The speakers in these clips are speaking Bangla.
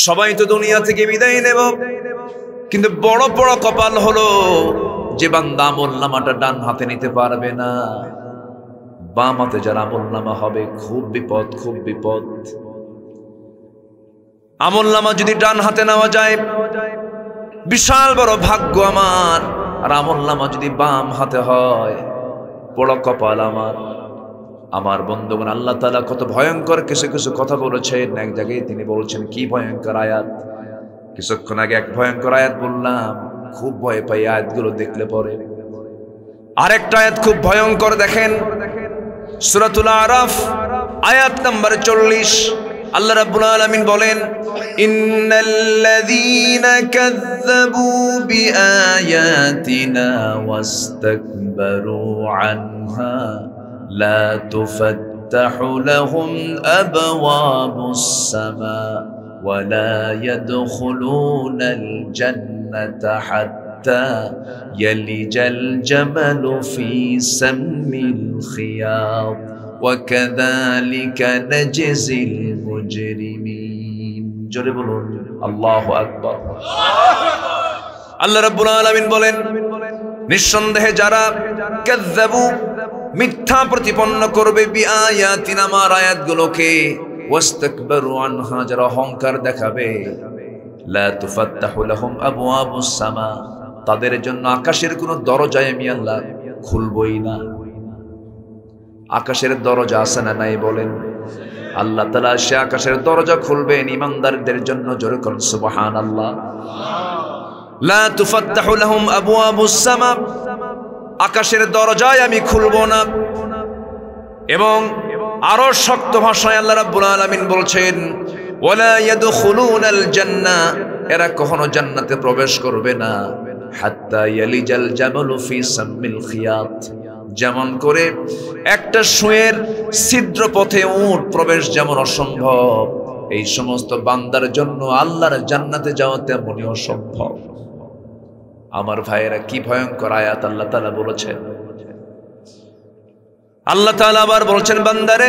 সবাই তো দুনিয়া থেকে বিদায় নেব, কিন্তু বড় বড় কপাল হলো যে বান্দা আমলনামাটা ডান হাতে নিতে পারবে না, বাম হাতে যার আমলনামা হবে। খুব বিপদ, খুব বিপদ। আমলনামা যদি ডান হাতে নেওয়া যায় বিশাল বড় ভাগ্য আমার, আর আমলনামা যদি বাম হাতে হয় বড় কপাল আমার। আমার বন্ধুগণ, আল্লাহ তাআলা কত ভয়ঙ্কর কিছু কিছু কথা বলেছেন। এক জায়গায় তিনি বলছেন, কি ভয়ঙ্কর আয়াত! কিছুক্ষণ আগে এক ভয়ঙ্কর আয়াত বললাম, খুব ভয় পাই আয়াতগুলো দেখলে পরে। আরেকটা আয়াত খুব ভয়ঙ্কর, দেখেন সূরাতুল আরাফ আয়াত নাম্বার 40। আল্লাহ রাব্বুল আলামিন বলেন, ইন্নাল্লাযীনা কাযযাবু বিআয়াতিনা ওয়াস্তাকবারু আনহা লা তুফাত্তাহু লাহুম আবওয়াবুস সামা ওয়া লা ইয়াদখুলুনাল জান্নাতা হাত্তা ইয়ালিজাল জামালু ফি সাম্মিল খিয়াত ওয়া কাযালিকা নাজজিল মুজরিমিন। জোরে বলুন আল্লাহু আকবার। আল্লাহ রাব্বুল আলামিন বলেন, নিঃসন্দেহে যারা কাযযাবু মিথ্যা প্রতিপন্ন করবে বিআয়াতিনা আমার আয়াতগুলোকে, ওয়াস্তাকবারু আনহা যারা অহংকার দেখাবে, লা তুফাত্তাহু লাহুম আবওয়াবুস সামা তাদের জন্য আকাশের কোনো দরজায় আমি আল্লাহ খুলবই না। আকাশের দরজা আছে না নাই বলেন? আল্লাহ তাআলা সে আকাশের দরজা খুলবেন ঈমানদারদের জন্য। জোরে করুন সুবহানাল্লাহ। লা তুফাত্তাহু লাহুম আবওয়াবুস সামা আকাশের দরজায় আমি খুলব না। এবং আরো শক্ত ভাষায় আল্লাহ রাব্বুল আলামিন বলছেন, ওয়ালা ইয়াদখুলুনাল জান্নাহ এরা কখনো জান্নাতে প্রবেশ করবে না, হাত্তা ইয়ালিজাল জামালু ফি সাম্মিল খিয়াত যেমন করে একটা সুঁয়ের ছিদ্র পথে উট প্রবেশ যেমন অসম্ভব, এই সমস্ত বান্দার জন্য আল্লাহর জান্নাতে যাওয়া তেমনই অসম্ভব। আমার ভাইয়েরা, কি ভয়ঙ্কর আয়াত আল্লাহ তাআলা বলেছেন। আল্লাহ তাআলা আবার বলছেন, বান্দারে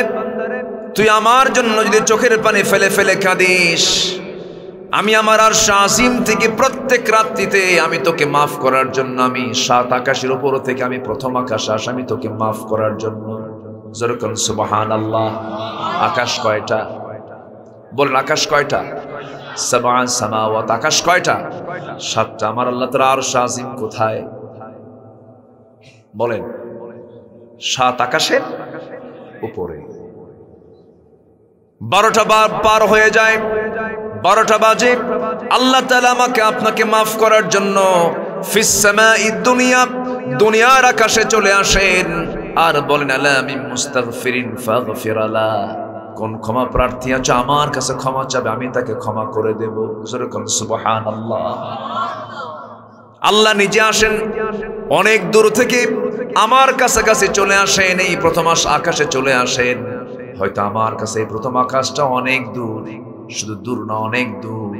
তুই আমার জন্য যদি চোখের পানি ফেলে ফেলে কাঁদিস, আমি আমার আরশ আজিম থেকে প্রত্যেক রাত্রিতে আমি তোকে মাফ করার জন্য, আমি 7 আকাশের উপর থেকে আমি প্রথম আকাশে আসি আমি তোকে মাফ করার জন্য। জোরে বলুন সুবহানাল্লাহ। আকাশ কয়টা বলেন? আকাশ কয়টা? সাবআ সামাওয়াত। আকাশ কয়টা? 7টা। আমার আল্লাহ তাআলা আরশ আজিম কোথায় বলেন? 7 আকাশের উপরে। 12টা পার হয়ে যায়, 12টা বাজে, আল্লাহ তাআলা আমাকে আপনাকে মাফ করার জন্য ফিস সামাঈদ দুনিয়া দুনিয়ার আকাশে চলে আসেন আর বলেন, আলা মিন মুস্তাগফিরিন ফাগফির লা কোন ক্ষমা প্রার্থী আছে আমার কাছে ক্ষমা চাবে, আমি তাকে ক্ষমা করে দেব। জোরে বলুন সুবহানাল্লাহ। আল্লাহ নিজে আসেন অনেক দূর থেকে, আমার কাছাকাছি চলে আসেন, এই প্রথম আকাশে চলে আসেন। হয়তো আমার কাছে এই প্রথম আকাশটা অনেক দূর, শুধু দূর না অনেক দূর।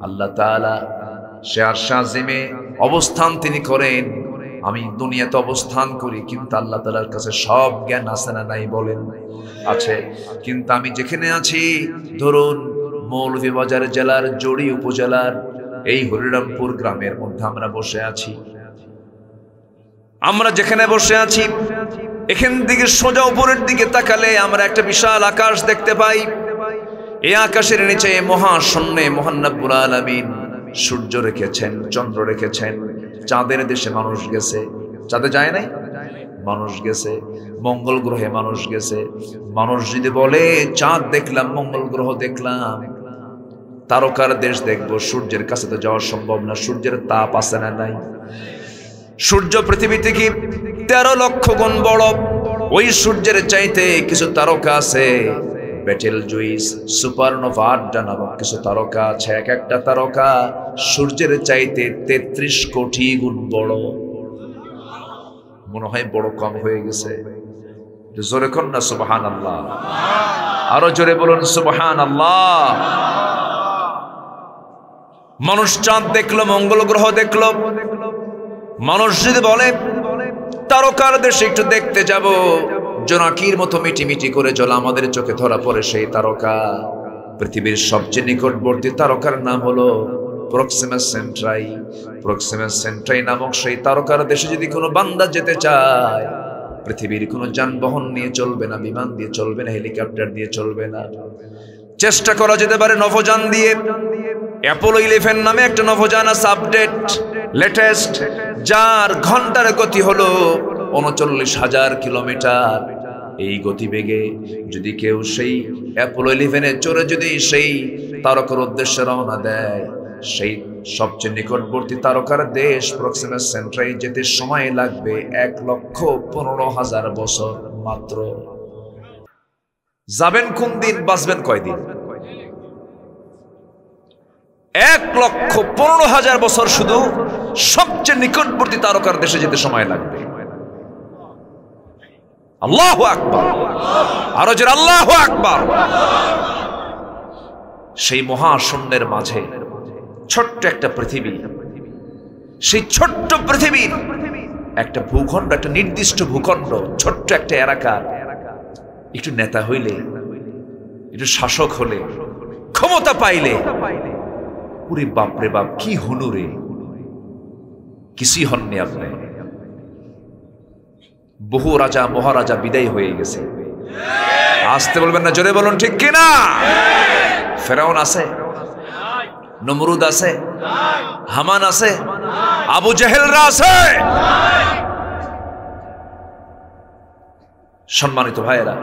আল্লাহ তাআলা সে আরশ আজিমে অবস্থান তিনি করেন, আমি দুনিয়াতে অবস্থান করি, কিন্তু আল্লাহ তাআলার কাছে সব জ্ঞান আছে না নাই বলেন? আছে। কিন্তু আমি যেখানে আছি, ধরুন মৌলভীবাজার জেলার জড়ি উপজেলার এই হরিরামপুর গ্রামের মধ্যে আমরা বসে আছি। আমরা যেখানে বসে আছি এখান থেকে সোজা উপরের দিকে তাকালে আমরা একটা বিশাল আকাশ দেখতে পাই। এই আকাশের নিচে মহাশূন্যে মহান রব্বুল আলামিন সূর্য রেখেছেন, চন্দ্র রেখেছেন। চাঁদের দেশে মানুষ গেছে, চাঁদে যায় নাই? মানুষ গেছে। মঙ্গল গ্রহে মানুষ গেছে। মানুষ যদি বলে চাঁদ দেখলাম, মঙ্গল গ্রহ দেখলাম, তারকার দেশ দেখবো, সূর্যের কাছে তো যাওয়া সম্ভব না। সূর্যের তাপ আছে না নাই? সূর্য পৃথিবী থেকে 13 লক্ষ গুণ বড়। ওই সূর্যের চাইতে কিছু তারকা আছে, বেটেলজুইস, সুপারনোভা, আড্ডা নামক কিছু তারকা আছে। এক একটা তারকা সূর্যের চাইতে 33 কোটি গুণ বড়। মনে হয় বড় কম হয়ে গেছে? জোরে কোন না সুবহানাল্লাহ। আরো জোরে বলুন সুবহানাল্লাহ। মানুষ চাঁদ দেখলো, মঙ্গল গ্রহ দেখলো। মানুষ যদি বলে তারকার দেশে একটু দেখতে যাব, জোনাকির মতো মিটি মিটি করে জল আমাদের চোখে ধরা পড়ে সেই তারকা। পৃথিবীর সবচেয়ে নিকটবর্তী তারকার নাম হলো প্রক্সিমা সেন্ট্রাই। প্রক্সিমা সেন্ট্রাই নামক সেই তারকার দেশে যদি কোনো বান্দা যেতে চায়, পৃথিবীর কোনো যানবাহন নিয়ে চলবে না, বিমান দিয়ে চলবে না, হেলিকপ্টার দিয়ে চলবে না। চেষ্টা করা যেতে পারে নভোযান দিয়ে। অ্যাপোলো 11 নামে একটা নভোযান আছে, আপডেট লেটেস্ট, যার ঘন্টার গতি হলো ৩৯,০০০ কিলোমিটার। এই গতিবেগে যদি কেউ সেই অ্যাপোলো 11-এ চড়ে যদি সেই তারকার উদ্দেশ্যে রওনা দেয়, সেই সবচেয়ে নিকটবর্তী তারকার দেশ প্রক্সিমা সেন্ট্রাই যেতে সময় লাগবে ১,১৫,০০০ বছর মাত্র। যাবেন কোন দিন, বাঁচবেন কয়দিন? ১,১৫,০০০ বছর শুধু সবচেয়ে নিকটবর্তী তারকার দেশে যেতে সময় লাগবে। আল্লাহু আকবার, আরো জোরে আল্লাহু আকবার। সেই মহাশূন্যের মাঝে ছোট্ট একটা পৃথিবী, সেই ছোট্ট পৃথিবীর একটা ভূখণ্ড, একটা নির্দিষ্ট ভূখণ্ড, ছোট্ট একটা এলাকার একটু নেতা হইলে, একটু শাসক হলে, ক্ষমতা পাইলে, ওরে বাপরে বাপ কি হনুরে, কিছুই হননি আপনি। বহু রাজা মহারাজা বিদায় হয়ে গেছে। আসতে বলবেন না, জোরে বলুন ঠিক কিনা? ফেরাউন আছে, নমরুদ আছে, হামান আছে, আবু জেহেলরা আছে। সম্মানিত ভাইয়েরা,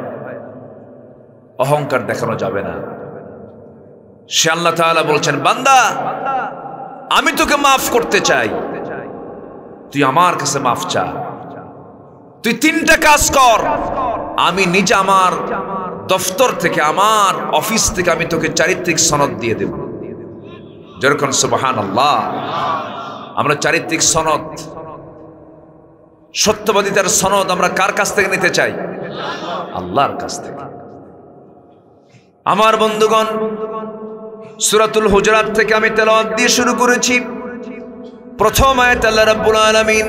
অহংকার দেখানো যাবে না। সে আল্লাহ তাআলা বলছেন, বান্দা আমি তোকে মাফ করতে চাই, তুই আমার কাছে মাফ চা। তুই 3টা কাজ কর, আমি নিজে আমার দফতর থেকে, আমার অফিস থেকে আমি তোকে চারিত্রিক সনদ দিয়ে দেব। যেরকম সুবহানাল্লাহ, আমরা চারিত্রিক সনদ, সত্যবাদিতার সনদ আমরা কার কাছ থেকে নিতে চাই? আল্লাহর কাছ থেকে। আমার বন্ধুগণ, সূরাতুল হুজুরাত থেকে আমি তেলাওয়াত দিয়ে শুরু করেছি। প্রথম আয়াতে আল্লাহ রাব্বুল আলামিন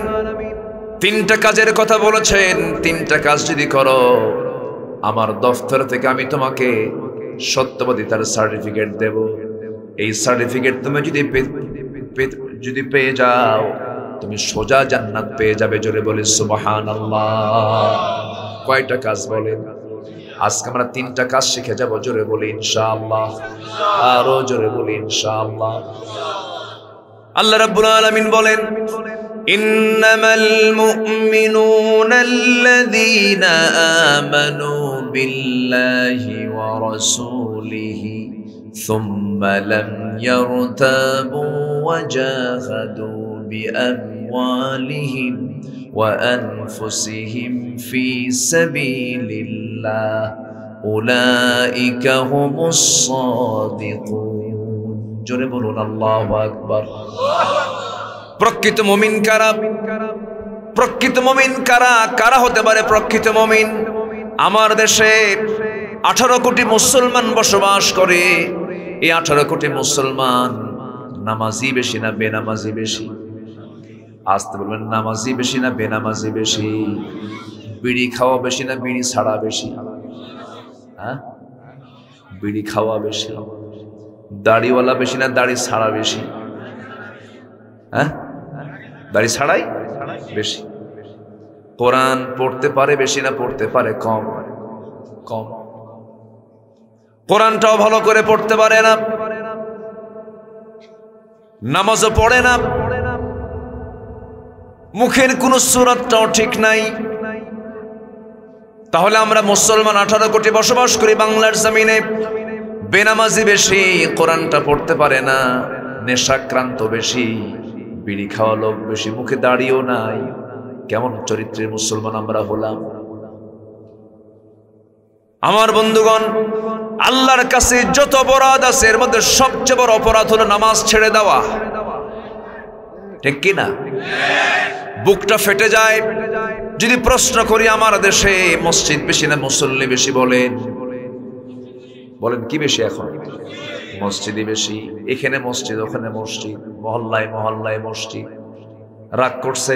3টা কাজের কথা বলেছেন। 3টা কাজ যদি করো, আমার দফতর থেকে আমি তোমাকে সত্যবাদিতার সার্টিফিকেট দেব। এই সার্টিফিকেট তুমি যদি পেয়ে যাও, তুমি সোজা জান্নাত পেয়ে যাবে। জোরে বলি সুবহানাল্লাহ। কয়টা কাজ বলেন? আজকে আমরা 3টা কাজ শিখে যাব। জোরে বলি ইনশাআল্লাহ, আরো জোরে বলি ইনশাআল্লাহ। আল্লাহ রাব্বুল আলামিন বলেন, ইন্নামাল মুমিনুনা আল্লাযীনা আমানু বিল্লাহি ওয়া রাসূলিহি সুম্মা লাম ইয়ারতাবু ওয়া জাহাদু বিআমওয়ালিহিম ওয়া আনফুসিহিম ফি সাবিলিল্লাহ উলাইকা হুমুস সাদিকুন। জোরে বলুন আল্লাহু আকবার। প্রকৃত মুমিন কারা? প্রকৃত মুমিন কারা? কারা হতে পারে প্রকৃত মুমিন? আমার দেশে 18 কোটি মুসলমান বসবাস করে। এই 18 কোটি মুসলমান নামাজি বেশি না বেনামাজি বেশি? আসতে বলবেন, নামাজি বেশি না বেনামাজি বেশি? বিড়ি খাওয়া বেশি না বিড়ি ছাড়া বেশি? হ্যাঁ, বিড়ি খাওয়া বেশি। দাড়িওয়ালা বেশি না দাড়ি ছাড়া বেশি? হ্যাঁ, দাড়ি ছাড়াই বেশি। কোরআন পড়তে পারে বেশি না পড়তে পারে কম? কম। কোরআনটাও ভালো করে পড়তে পারে না, নামাজও পড়ে না, মুখের কোন সূরাতটাও ঠিক নাই। তাহলে আমরা মুসলমান 18 কোটি বসবাস করি বাংলার জমিনে। বেনামাজি বেশি, কোরআনটা পড়তে পারে না, নেশাক্রান্ত বেশি, বিড়ি খাওয়া লোক বেশি, মুখে দাড়িও নাই। কেমন চরিত্রের মুসলমান আমরা হলাম? আমার বন্ধুগণ, আল্লাহর কাছে যত অপরাধ আছে, এর মধ্যে সবচেয়ে বড় অপরাধ হলো নামাজ ছেড়ে দেওয়া। ঠিক কি না? বুকটা ফেটে যায় যদি প্রশ্ন করি, আমার দেশে মসজিদ বেশি না মুসল্লি বেশি? বলেন বলেন কি বেশি? এখন মসজিদই বেশি। এখানে মসজিদ, ওখানে মসজিদ, মহল্লায় মহল্লায় মসজিদ। রাগ করছে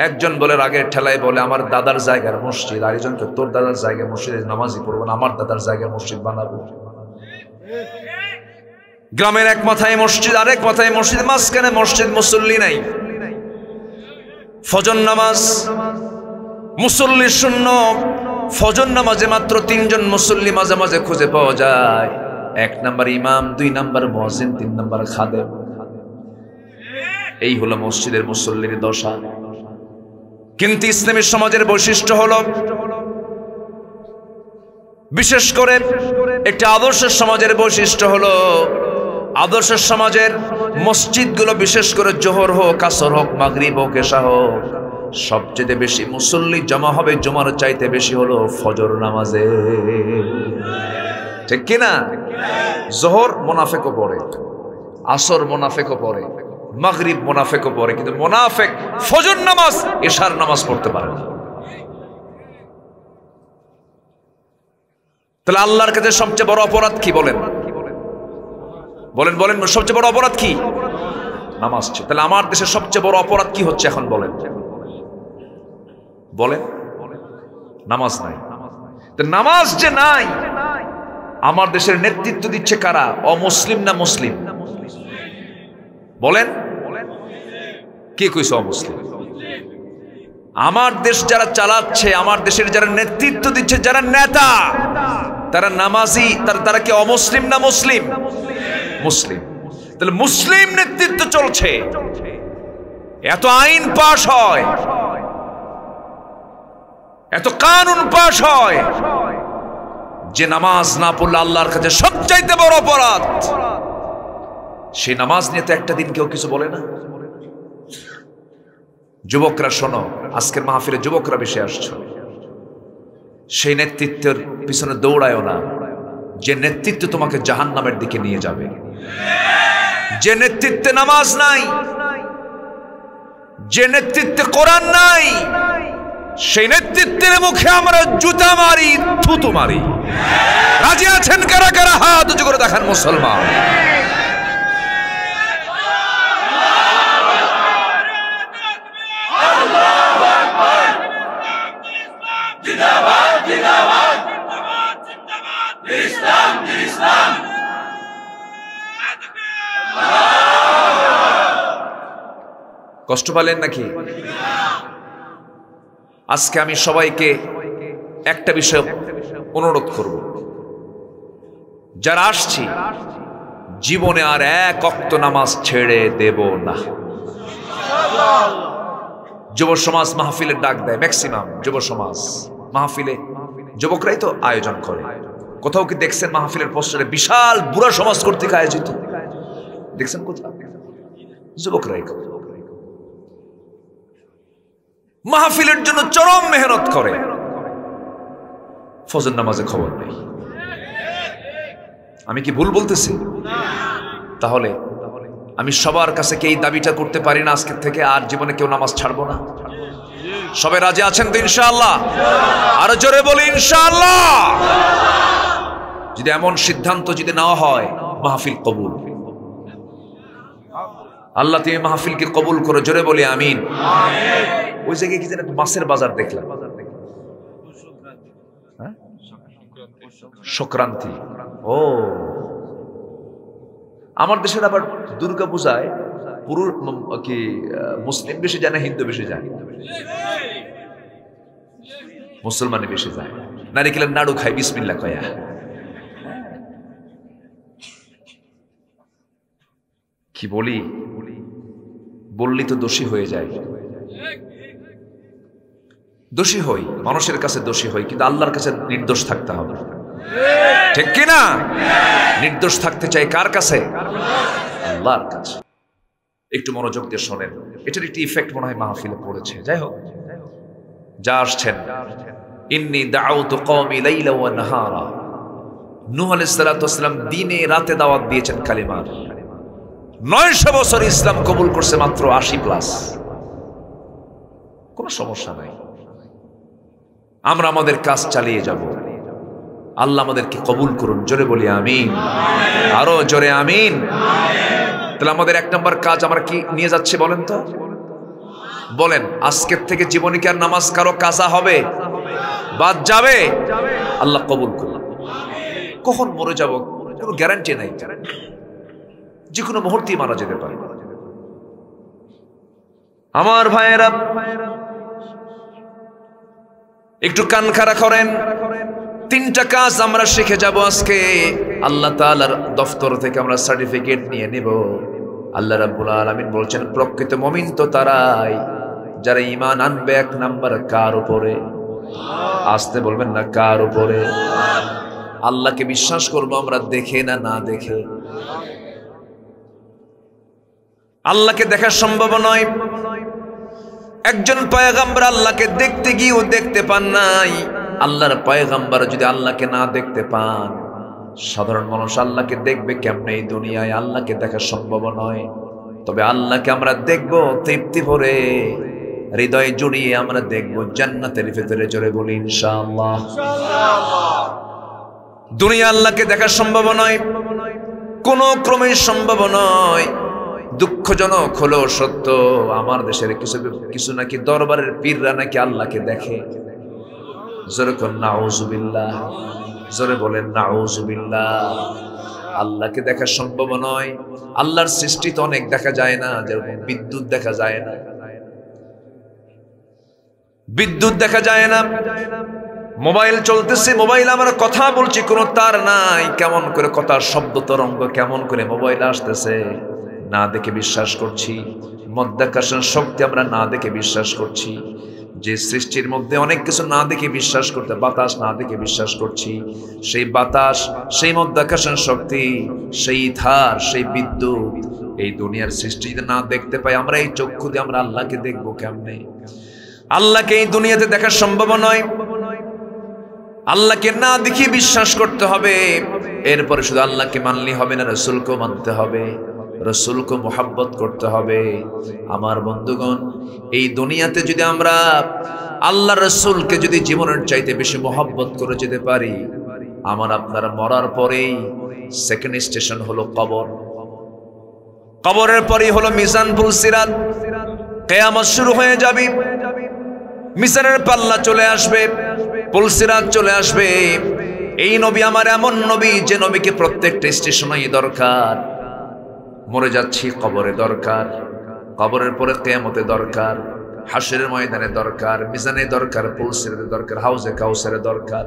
একজন, বলে রাগের ঠেলায় বলে আমার দাদার জায়গার মসজিদ। আরেকজনকে তোর দাদার জায়গায় মসজিদে নামাজই পড়বো না, আমার দাদার জায়গায় মসজিদ বানাবো। গ্রামের এক মাথায় মসজিদ, আরেক মাথায় মসজিদ, মাঝখানে মসজিদ, মুসল্লি নাই। ফজর নামাজ মুসল্লি শূন্য। ফজর নামাজে মাত্র 3 জন মুসল্লি মাঝে মাঝে খুঁজে পাওয়া যায়। 1 নাম্বার ইমাম, 2 নাম্বার মুয়াজ্জিন, 3 নাম্বার খাদেম। এই হলো মসজিদের মুসল্লির দশা। কিন্তু ইসলামী সমাজের বৈশিষ্ট্য হলো, বিশেষ করে একটা আদর্শের সমাজের বৈশিষ্ট্য হলো, আদর্শের সমাজের মসজিদগুলো বিশেষ করে জোহর হোক, আসর হোক, মাগরিব হোক, এশা হোক, সবচেয়ে বেশি মুসল্লি জমা হবে জমার চাইতে বেশি হলো ফজর নামাজে। ঠিক কিনা? জোহর মুনাফিকও পড়ে, আসর মুনাফিকও পড়ে, মাগরিব মুনাফিকও পড়ে, কিন্তু মুনাফিক ফজর নামাজ, এশার নামাজ পড়তে পারে না। তাহলে আল্লাহর কাছে সবচেয়ে বড় অপরাধ কি বলেন? বলেন বলেন, সবচেয়ে বড় অপরাধ কি? নামাজ। তাহলে আমার দেশের সবচেয়ে বড় অপরাধ কি হচ্ছে এখন বলেন? বলেন, নামাজ নাই। নামাজ যে নাই, আমার দেশের নেতৃত্ব দিচ্ছে কারা? অমুসলিম না মুসলিম? বলেন, কে কইছে অমুসলিম? আমার দেশ যারা চালাচ্ছে, আমার দেশের যারা নেতৃত্ব দিচ্ছে, যারা নেতা, তারা নামাজি। তারা কি অমুসলিম না মুসলিম? মুসলিম। তাহলে মুসলিম নেতৃত্ব চলছে, এত আইন পাশ হয়, এত কানুন পাশ হয়, যে নামাজ না পড়লে আল্লাহর কাছে সবচাইতে বড় অপরাধ। সেই নামাজ নিয়ে তো একটা দিন কেউ কিছু বলে না। যুবকরা শোনো, আজকের মাহফিলে যুবকরা বেশি আসছো। সেই নেতৃত্বের পিছনে দৌড়ায়ও না, যে নেতৃত্ব তোমাকে জাহান্নামের দিকে নিয়ে যাবে। যে নেতৃত্বে নামাজ নাই, যে নেতৃত্বে কোরআন নাই, সেই নেতৃত্বের মুখে আমরা জুতা মারি, থুতু মারি। রাজি আছেন কারা কারা? হাত উঁচু করে দেখান মুসলমান। কষ্ট পেলেন নাকি? আজকে আমি সবাইকে একটা বিষয় অনুরোধ করব, যারা আসছি, জীবনে আর এক ওয়াক্ত নামাজ ছেড়ে দেব না। যুব সমাজ মাহফিলের ডাক দেয়, ম্যাক্সিমাম যুব সমাজ মাহফিলে যুবকরাই তো আয়োজন করে। কোথাও কি দেখছেন মাহফিলের পোস্টারে বিশাল বুড়া সমাজ কর্তৃক আয়োজিত? দেখছেন কোথাও? যুবকরাই মাহফিলের জন্য চরম মেহনত করে, ফজর নামাজে খবর নেই। আমি কি ভুল বলতেছি? তাহলে আমি সবার কাছে কি এই দাবিটা করতে পারি না, আজকের থেকে আর জীবনে কেউ নামাজ ছাড়বো না? সবাই রাজি আছেন তো ইনশাআল্লাহ? আরো জোরে বলি ইনশাআল্লাহ। যদি এমন সিদ্ধান্ত যদি নেওয়া হয়, মাহফিল কবুল। আল্লাহ তুমি মাহফিলকে কবুল করো, জোরে বলি আমিন। ওই জায়গায় কি যেন মাছের বাজার দেখলাম, সংক্রান্তি। ও, আমার দেশের আবার দুর্গা পূজায় পুরো কি মুসলিম বেশি যায় না হিন্দু বেশি যায়? মুসলমানে বেশি যায়। নারিকেলের নাড়ু খায় বিসমিল্লাহ কয়া। কি বলি, বললি তো দোষী হয়ে যায়। দোষী হই, মানুষের কাছে দোষী হই, কিন্তু আল্লাহর কাছে নির্দোষ থাকতে হবে। ঠিক কিনা? নির্দোষ থাকতে চাই কার কাছে? আল্লাহর কাছে। একটু মনোযোগ দিয়ে শোনেন, এটার একটি ইফেক্ট মনে হয় মাহফিলে পড়েছে। যাই হোক, যা আসছেন, ইন্নী দাউতু কওমি লাইলা ওয়া নাহারা। নূহ আলাইহিস সালাতু ওয়াস সালাম দিনে রাতে দাওয়াত দিয়েছেন কালিমার। 900 বছর ইসলাম কবুল করছে মাত্র 80+। কোনো সমস্যা নাই, আমরা আমাদের কাজ চালিয়ে যাব। আল্লাহ আমাদেরকে কবুল করুন, জোরে বলি আমিন। আরো জোরে আমিন। তাহলে আমাদের 1 নম্বর কাজ আমরা কি নিয়ে যাচ্ছি বলেন তো? বলেন, আজকের থেকে জীবনে কি আর নামাজ কারো কাজা হবে? বাদ যাবে? আল্লাহ কবুল করুন। কখন মরে যাব কোনো গ্যারান্টি নাই। যে কোনো মুহূর্তেই মারা যেতে পারে। আমার ভাইয়েরা, একটু কান খাড়া করেন। 3টা কাজ আমরা শিখে যাব আজকে। আল্লাহ তাআলার দফতর থেকে আমরা সার্টিফিকেট নিয়ে নেব। আল্লাহ রাব্বুল আলামিন বলছেন, প্রকৃত মুমিন তো তারাই যারা ঈমান আনবে 1 নাম্বার কার উপরে? আসতে বলবেন না, কার উপরে? আল্লাহকে বিশ্বাস করব আমরা দেখে না না দেখে। আল্লাহকে দেখা সম্ভব নয়। একজন পয়গম্বর আল্লাহকে দেখতে গিয়েও দেখতে পান নাই। আল্লাহর পয়গম্বর যদি আল্লাহকে না দেখতে পান, সাধারণ মানুষ আল্লাহকে দেখবে কেমনে? এই দুনিয়ায় আল্লাহকে দেখা সম্ভব নয়। তবে আল্লাহকে আমরা দেখব তৃপ্তি ভরে, হৃদয় জুড়িয়ে আমরা দেখব জান্নাতের ভিতরে। জোরে বলি ইনশাআল্লাহ। দুনিয়া আল্লাহকে দেখা সম্ভব নয়, কোনো ক্রমে সম্ভব নয়। দুঃখজনক হলো সত্য, আমার দেশের কিছু নাকি দরবারের পীররা নাকি আল্লাহকে দেখে। জোরে কোন নাউজুবিল্লাহ, জোরে বলেন নাউজুবিল্লাহ। আল্লাহকে দেখা সম্ভব নয়। আল্লাহর সৃষ্টি তো অনেক দেখা যায় না, যেরকম বিদ্যুৎ দেখা যায় না, বিদ্যুৎ দেখা যায় না। মোবাইল চলতেছে, মোবাইল আমরা কথা বলছি, কোনো তার নাই। কেমন করে কথার শব্দ তরঙ্গ কেমন করে মোবাইল আসতেছে, না দেখে বিশ্বাস করছি। মধ্যাকর্ষণ শক্তি আমরা না দেখে বিশ্বাস করছি। যে সৃষ্টির মধ্যে অনেক কিছু না দেখে বিশ্বাস করতে, বাতাস না দেখে বিশ্বাস করছি। সেই বাতাস, সেই মধ্যাকর্ষণ শক্তি, সেই ধার, সেই বিদ্যুৎ, এই দুনিয়ার সৃষ্টি যদি না দেখতে পাই, আমরা এই চক্ষু দিয়ে আমরা আল্লাহকে দেখবো কেমনে? আল্লাহকে এই দুনিয়াতে দেখা সম্ভব নয়। আল্লাহকে না দেখে বিশ্বাস করতে হবে। এরপরে শুধু আল্লাহকে মানলে হবে না, রাসূলকেও মানতে হবে, রাসূলকে মুহাব্বত করতে হবে। আমার বন্ধুগণ, এই দুনিয়াতে যদি আমরা আল্লাহ রাসূলকে যদি জীবনের চাইতে বেশি মুহাব্বত করে যেতে পারি, আমার আপনার মরার পরেই সেকেন্ড স্টেশন হলো কবর। কবরের পরেই হলো মিজান, পুলসিরাত। কিয়ামত শুরু হয়ে যাবে, মিজানের পাল্লা চলে আসবে, পুলসিরাত চলে আসবে। এই নবী আমার এমন নবী যে নবীকে প্রত্যেকটা স্টেশনেই দরকার। মরে যাচ্ছি, কবরে দরকার, কবরের পরে কিয়ামতে দরকার, হাশরের ময়দানে দরকার, মিজানে দরকার, পুলসিরাতে দরকার, হাউজে কাউসারে দরকার।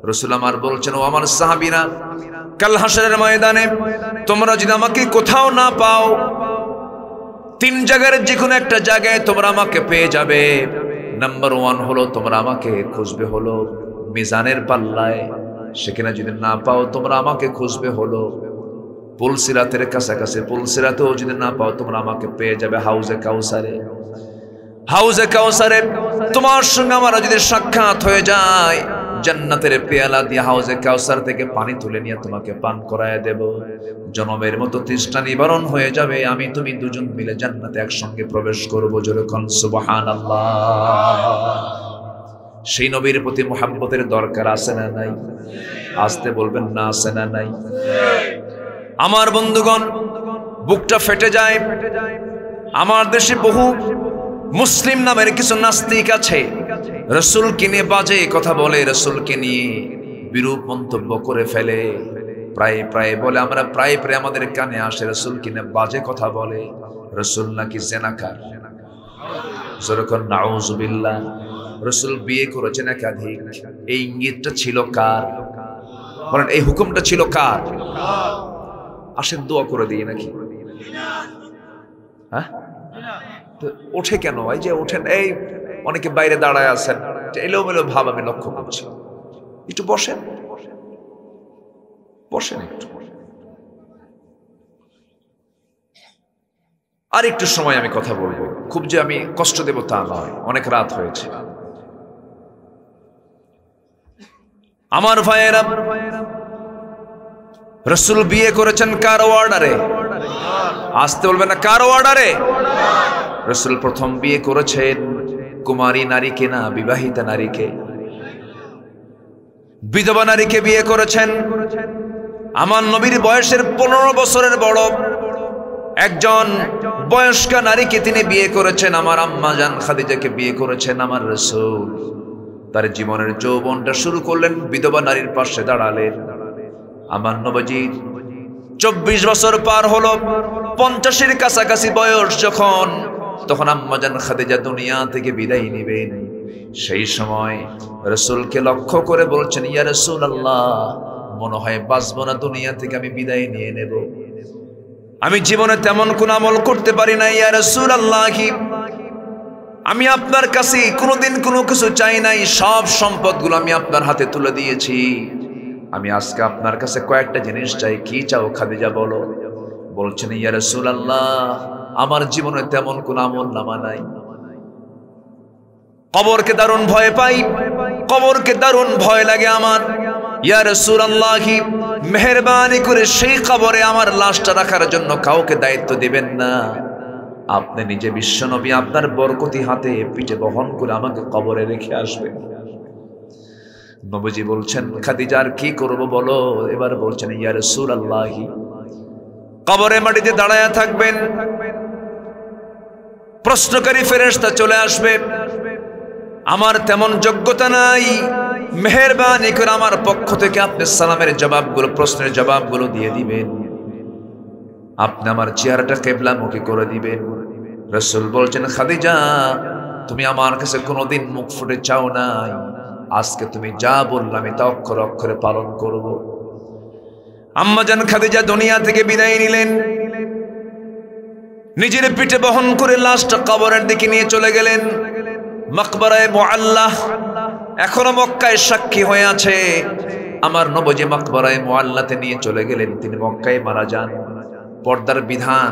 রাসূল আমার বলছেন, ও আমার সাহাবীরা, কাল হাশরের ময়দানে তোমরা যদি আমাকে কোথাও না পাও, 3 জায়গার যে কোনো একটা জায়গায় তোমরা আমাকে পেয়ে যাবে। নাম্বার 1 হলো তোমরা আমাকে খুঁজবে হলো মিজানের পাল্লায়, সেখানে যদি না পাও তোমরা আমাকে খুঁজবে হলো পুলসিরাতের কাছাকাছি, পুলসিরাতেও যদি না পাও তোমরা আমাকে পেয়ে যাবে হাউজে কাউসারে। হাউজে কাউসারে তোমার সঙ্গে আমার যদি সাক্ষাৎ হয়ে যায়, জান্নাতের পেয়ালা দিয়ে হাউজে কাউসার থেকে পানি তুলে নিয়ে তোমাকে পান করায় দেব। জনমের মতো তৃষ্ণা নিবারণ হয়ে যাবে। আমি তুমি দুজন মিলে জান্নাতে একসঙ্গে প্রবেশ করব। জোরে কোন সুবহানাল্লাহ। সেই নবীর প্রতি মুহাব্বতের দরকার আছে না নাই? আসতে বলবেন না, আছে না নাই? আমার বন্ধুগণ, বুকটা ফেটে যায়। আমার দেশে বহু মুসলিম নামের কিছু নাস্তিক আছে, রাসূলকে নিয়ে বাজে কথা বলে, রাসূলকে নিয়ে বিরূপ মন্তব্য করে ফেলে। প্রায় বলে, আমরা প্রায় আমাদের কানে আসে, রাসূলকে নিয়ে বাজে কথা বলে, রাসূল নাকি জিনাকার। যেরকম নাউজুবিল্লাহ। রাসূল বিয়ে করেছেন একাধিক। এই ইঙ্গিতটা ছিল কার? বলেন, এই হুকুমটা ছিল কার? আসেন দোয়া করে দিই নাকি? হ্যাঁ, ওঠে কেন? এই যে ওঠেন, এই অনেকে বাইরে দাঁড়ায় আছেন, এলোমেলো ভাব আমি লক্ষ্য করছি। একটু বসেন, বসেন একটু। আর একটু সময় আমি কথা বলবো, খুব যে আমি কষ্ট দেব তা নয়, অনেক রাত হয়েছে। আমার ভাইয়েরা, রাসূল বিয়ে করেছেন কার অর্ডারে? আসতে বলবেন না, কার অর্ডারে? রাসূল প্রথম বিয়ে করেছেন কুমারী নারীকে না, বিবাহিতা নারীকে, বিধবা নারীকে বিয়ে করেছেন। আমার নবীর বয়সের 15 বছরের বড় একজন বয়স্কা নারীকে তিনি বিয়ে করেছেন। আমার আম্মা জান খাদিজাকে বিয়ে করেছেন আমার রাসূল। তার জীবনের যৌবনটা শুরু করলেন বিধবা নারীর পাশে দাঁড়ালেন। আমার নবীজির 24 বছর পার হলো, 50-এর কাছাকাছি বয়স যখন, তখন আম্মাজান খাদিজা দুনিয়া থেকে বিদায় নেবেন। সেই সময় রাসূলকে লক্ষ্য করে বলছেন, ইয়া রাসূলুল্লাহ, মনে হয় বাঁচবো না, দুনিয়া থেকে আমি বিদায় নিয়ে নেব। আমি জীবনে তেমন কোন আমল করতে পারি না ইয়া রাসূলুল্লাহ, আমি আপনার কাছে কোনোদিন কোনো কিছু চাই নাই, সব সম্পদগুলো আমি আপনার হাতে তুলে দিয়েছি। আমি আজকে আপনার কাছে কয়েকটা জিনিস চাই, কি চাও খাদিজা বলো? বলছেন, ইয়া রাসূলুল্লাহ, আমার জীবনে তেমন কোন আমল নামা নাই, কবরকে দারুণ ভয় পাই, কবরকে দারুণ ভয় লাগে আমার। ইয়া রাসূলুল্লাহ, মেহেরবানি করে সেই কবরে আমার লাশটা রাখার জন্য কাউকে দায়িত্ব দিবেন না, আপনি নিজে বিশ্বনবী আপনার বরকতি হাতে পিঠে বহন করে আমাকে কবরে রেখে আসবেন। নবীজি বলছেন, খাদিজার কি করব বলো? এবার বলছেন, ইয়া রাসূলুল্লাহ, কবরে মাটিতে দাঁড়ায়া থাকবেন, প্রশ্নকারী ফেরেশতা চলে আসবে, আমার তেমন যোগ্যতা নাই, মেহেরবানি করে আমার পক্ষ থেকে আপনি সালামের জবাবগুলো, প্রশ্নের জবাবগুলো দিয়ে দিবেন, আপনি আমার চেহারাটা কিবলামুখী করে দিবেন। রাসূল বলছেন, খাদিজা, তুমি আমার কাছে কোনোদিন মুখ ফুটে চাও নাই, আজকে তুমি যা বললাম তা অক্ষরে অক্ষরে পালন করব। আম্মাজান খাদিজা দুনিয়া থেকে বিদায় নিলেন, নিজের পিঠে বহন করে লাশটা কবরের দিকে নিয়ে চলে গেলেন। মাকবারায়ে মুআল্লাহ এখনো মক্কায় সাক্ষী হয়ে আছে। আমার নবজি মাকবারায়ে মুআল্লাতে নিয়ে চলে গেলেন, তিনি মক্কায় মারা যান। পর্দার বিধান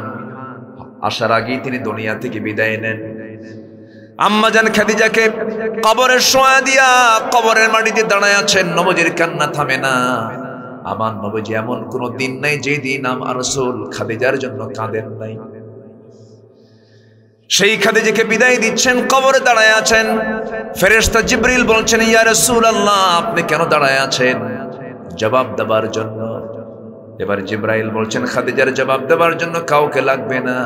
আসার আগেই তিনি দুনিয়া থেকে বিদায় নেন। আম্মাজান খাদিজাকে কবরের শোয়া দিয়া কবরের মাটিতে দাঁড়ায় আছেন, নবজির কান্না থামে না। আমার নবজি এমন কোন দিন নাই যে দিন আমার রাসূল খাদিজার জন্য কাঁদেন নাই। সেই খাদিজাকে বিদায় দিচ্ছেন, কবরে দাঁড়ায় আছেন। ফেরেশতা জিবরিল বলছেন, ইয়া রাসূলুল্লাহ, আপনি কেন দাঁড়ায় আছেন? জবাব দেবার জন্য। এবার জিবরাইল বলছেন, খাদিজার জবাব দেবার জন্য কাউকে লাগবে না,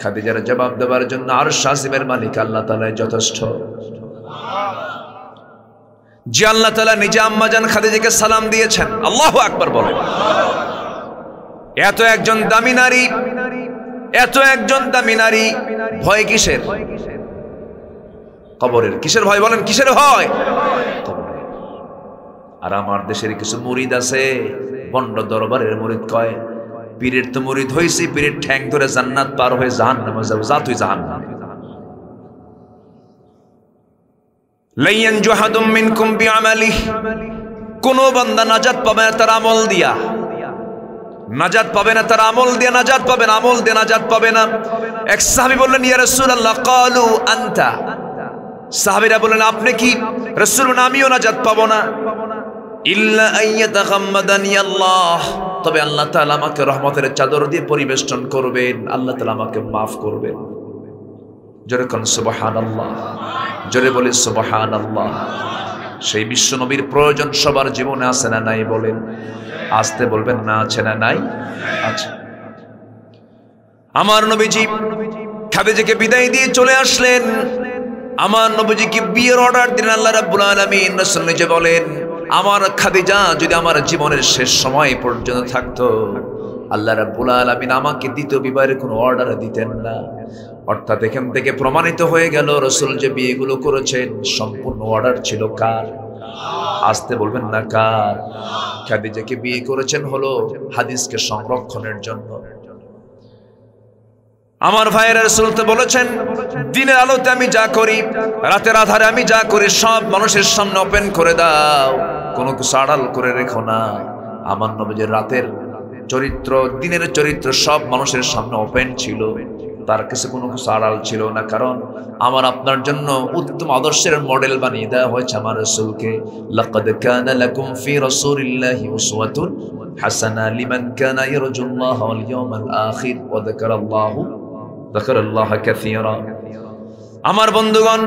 খাদিজার জবাব দেবার জন্য আরশ আজিমের মালিক আল্লাহ তাআলাই যথেষ্ট। যে আল্লাহ তাআলা নিজে আম্মাজান খাদিজাকে সালাম দিয়েছেন, আল্লাহু আকবার বলেন। এত একজন দামি নারী, এত একজন দামি নারী, ভয় কিসের? কবরের। কিসের ভয় বলেন? কিসের ভয়? আর আমার দেশের কিছু মুরিদ আছে, বন্ড দরবারের মুরিদ কয়, পীরের তো মুরিদ হইছি, পীরের ঠ্যাং ধরে জান্নাত পার হয়ে জাহান্নামে যাব, যা তুই জাহান্নামে। লাইয়ান জুহাদুম মিনকুম বিআমালিহি, কোন বান্দা নাজাত পাবে না তার আমল দিয়া, নাজাত পাবে না তার আমল দিয়ে, নাজাত পাবে না, আমল দিয়ে নাজাত পাবে না। এক সাহাবী বললেন, ইয়া রাসূলুল্লাহ, ক্বালু আনতা, সাহাবীরা বললেন, আপনি কি? রাসূল বলেন, আমিও নাজাত পাবো না। ইল্লা আইয়াতাগাম্মাদানি আল্লাহ, তবে আল্লাহ তাআলা আমাকে রহমতের চাদর দিয়ে পরিবেষ্টন করবেন, আল্লাহ তাআলা আমাকে মাফ করবেন। জোরে কোন সুবহানাল্লাহ, জোরে বলি সুবহানাল্লাহ। সেই বিশ্ব নবীর প্রয়োজন সবার জীবনে আছে না নাই? বলেন, আসতে বলবেন না, আছে না নাই? আছে। আমার নবীজি খাদিজাকে বিদায় দিয়ে চলে আসলেন। আমার নবীজিকে বিয়ের অর্ডার দিলেন আল্লাহ রাব্বুল আলামিন। রাসূল নিজে বলেন, আমার খাদিজা যদি আমার জীবনের শেষ সময় পর্যন্ত থাকতো, আল্লাহ রাব্বুল আলামিন আমাকে দ্বিতীয় বিবাহের কোনো অর্ডার দিতেন না। অর্থাৎ এখান থেকে প্রমাণিত হয়ে গেল রাসূল যে বিয়েগুলো করেছেন সম্পূর্ণ অর্ডার ছিল কার? আসতে বলবেন না, কার? খাদিজাকে বিয়ে করেছেন হলো হাদিসকে সংরক্ষণের জন্য। আমার ভাইয়েরা, রাসূল তো বলেছেন, দিনের আলোতে আমি যা করি, রাতের আধারে আমি যা করি, সব মানুষের সামনে ওপেন করে দাও, কোনো কিছু আড়াল করে রেখো না। আমার নবীজির রাতের চরিত্র, দিনের চরিত্র সব মানুষের সামনে ওপেন ছিল, তার কাছে কোনো কিছু আড়াল ছিল না। কারণ আমার আপনার জন্য উত্তম আদর্শের মডেল বানিয়ে দেওয়া হয়েছে আমার রাসূলকে। লাকাদ কানা লাকুম ফি রাসূলিল্লাহি উসওয়াতুন হাসানা লিমান কানা ইয়ারজুল্লাহ ওয়াল ইয়াউমাল আখির ওয়া যাকারাল্লাহ কাসীরা। আমার বন্ধুগণ,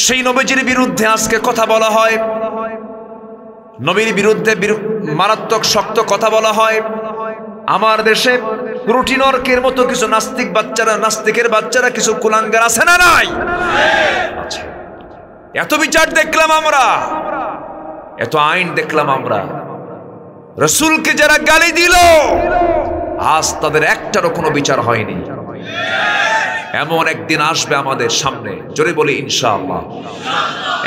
সেই নবীজির বিরুদ্ধে আজকে কথা বলা হয়, নবীর বিরুদ্ধে মারাত্মক শক্ত কথা বলা হয়। আমার দেশে রুটিনর্কের মতো কিছু নাস্তিক বাচ্চারা, নাস্তিকের বাচ্চারা কিছু কুলাঙ্গার আছে না নাই? আচ্ছা, এত বিচার দেখলাম আমরা, এত আইন দেখলাম আমরা, রাসূলকে যারা গালি দিল আজ তাদের একটারও কোনো বিচার হয়নি। এমন একদিন আসবে আমাদের সামনে, জোরে বলি ইনশাআল্লাহ।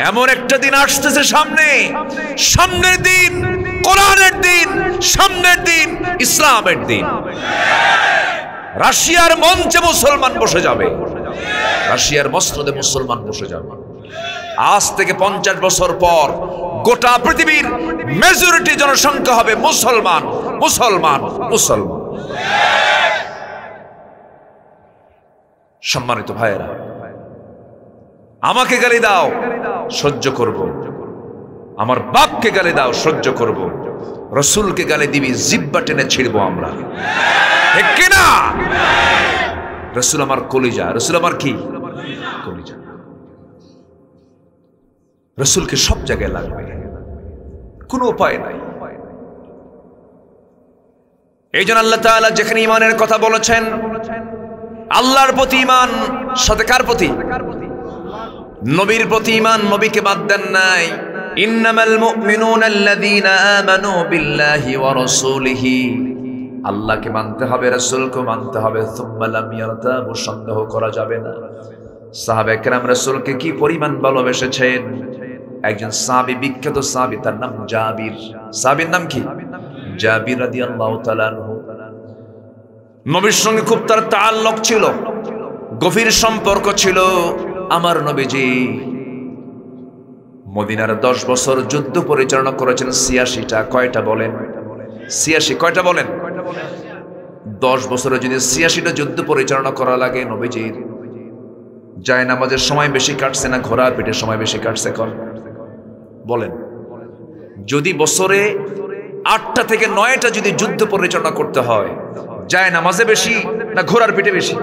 এমন একটা দিন আসতেছে সামনে, সামনের দিন কোরআনের দিন, সামনের দিন ইসলামের দিন। রাশিয়ার মঞ্চে মুসলমান বসে যাবে, রাশিয়ার মসনদে মুসলমান বসে যাবে। আজ থেকে 50 বছর পর গোটা পৃথিবীর মেজরিটি জনসংখ্যা হবে মুসলমান, মুসলমান, মুসলমান। সম্মানিত ভাইয়েরা, আমাকে গালি দাও সহ্য করব, আমার বাপকে গালি দাও সহ্য করব, রাসূলকে গালি দিবি জিহ্বা টেনে ছিড়বো আমরা, ঠিক কি না? রাসূল আমার কলিজা, রাসূল আমার কি কলিজা। রাসূলকে সব জায়গায় লাগবে, কোনো উপায় নাই। এই জন্য আল্লাহ তাআলা যেখানে ঈমানের কথা বলেছেন, আল্লাহর প্রতি ঈমান, সাথে কার প্রতি? নবীর প্রতি ঈমান, নবীকে বাদ দেন নাই। ইন্নামাল মুমিনুনা আল্লাযীনা আমানু বিল্লাহি ওয়া রাসূলিহি, আল্লাহকে মানতে হবে, রাসূলকে মানতে হবে। সুম্মা লাম ইয়ারতাবু, সন্দেহ করা যাবে না। সাহাবায়ে কেরাম রাসূলকে কি পরিমাণ ভালোবেসেছেন। একজন সাহাবী, বিখ্যাত সাহাবী, তার নাম জাবির। সাহাবীর নাম কি? জাবির রাদিয়াল্লাহু তাআলা আনহু। নবীর সঙ্গে খুব তার তাআল্লুক ছিল, গভীর সম্পর্ক ছিল। আমার নবীজি মদিনার 10 বছর যুদ্ধ পরিচালনা করেছেন 86টা। কয়টা বলেন? 86। কয়টা বলেন? 10 বছরে যদি 86টা যুদ্ধ পরিচালনা করা লাগে, নবীজির যায় নামাজের সময় বেশি কাটছে না ঘোড়া পিঠের সময় বেশি কাটছে? বলেন। যদি বছরে 8টা থেকে 9টা যদি যুদ্ধ পরিচালনা করতে হয়, যায় নামাজে বেশি না ঘোড়ার পিঠে বেশি?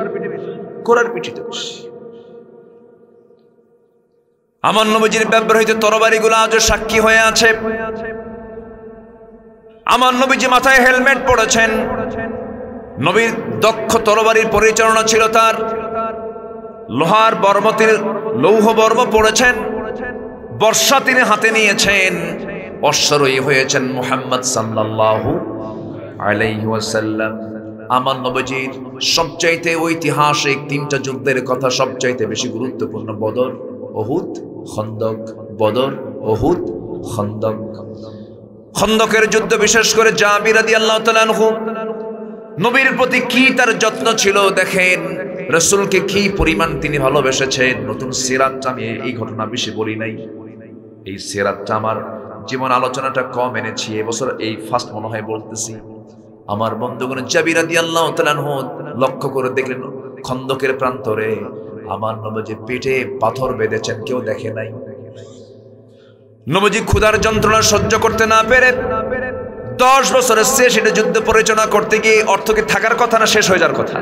ঘোড়ার পিঠে বেশি। আমার নবীজির ব্যবহৃত তরবারিগুলো আজও সাক্ষী হয়ে আছে। আমার নবীজি মাথায় হেলমেট পরেছেন। নবীর দক্ষ তরবারির পরিচালনা ছিল তার। লোহার বর্ম, তিনি লৌহ বর্ম পড়েছেন। বর্ষা তিনি হাতে নিয়েছেন। অশ্বারোহী হয়েছেন মুহাম্মদ সাল্লাল্লাহু আলাইহি ওয়াসাল্লাম। আমার নবীজির সবচাইতে ঐতিহাসিক 3টা যুদ্ধের কথা সবচাইতে বেশি গুরুত্বপূর্ণ বদর, উহুদ, খন্দক। বদর, উহুদ, খন্দক। খন্দকের যুদ্ধ বিশেষ করে জাবির রাদিয়াল্লাহু তাআলা আনহু, নবীর প্রতি কি তার যত্ন ছিল দেখেন। রাসূলকে কি পরিমাণ তিনি ভালোবেসেছেন। নতুন সিরাতটা আমি এই ঘটনা বেশি বলি নাই। এই সিরাতটা আমার জীবন আলোচনাটা কম এনেছি, এবছর এই ফার্স্ট মনে হয় বলতেছি। আমার বন্ধুগণ, জাবির রাদিয়াল্লাহু তাআলা আনহু লক্ষ্য করে দেখলেন খন্দকের প্রান্তরে আমার নবীজি পেটে পাথর বেঁধেছেন, কেউ দেখে নাই। নবীজি ক্ষুধার যন্ত্রণা সহ্য করতে না পেরে 10 বছরের সেটা যুদ্ধ পরিচালনা করতে গিয়ে অর্থ কি থাকার কথা না শেষ হয়ে যাওয়ার কথা?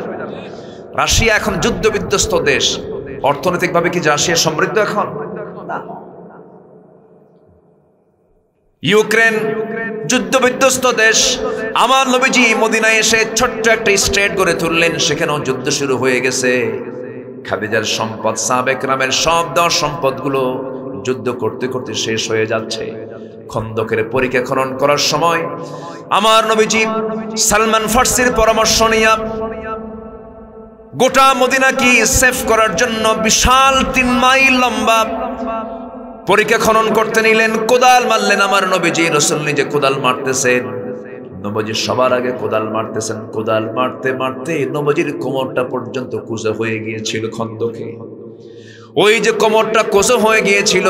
রাশিয়া এখন যুদ্ধ বিধ্বস্ত দেশ। অর্থনৈতিকভাবে কি রাশিয়া সমৃদ্ধ এখন? না। ইউক্রেন যুদ্ধ বিধ্বস্ত দেশ। আমার নবীজি মদিনায় এসে ছোট্ট একটা স্টেট গড়ে তুললেন, সেখানেও যুদ্ধ শুরু হয়ে গেছে। খাদিজার সম্পদ, সাহাবে কেরামের সব দেওয়া সম্পদগুলো যুদ্ধ করতে করতে শেষ হয়ে যাচ্ছে। খন্দকের পরীক্ষা খনন করার সময় আমার নবীজি সালমান ফার্সির পরামর্শ নিয়ে গোটা মদিনাকে সেভ করার জন্য বিশাল 3 মাইল লম্বা পরীক্ষা খনন করতে নিলেন। কোদাল মারলেন আমার নবীজি। রাসূল নিজে কোদাল মারতেছেন, নবীজি সবার আগে কোদাল মারতেছেন। কোদাল মারতে মারতে নবীজির কোমরটা পর্যন্ত কুঁচো হয়ে গিয়েছিল খন্দকে। ওই যে কোমরটা কুঁচো হয়ে গিয়েছিল,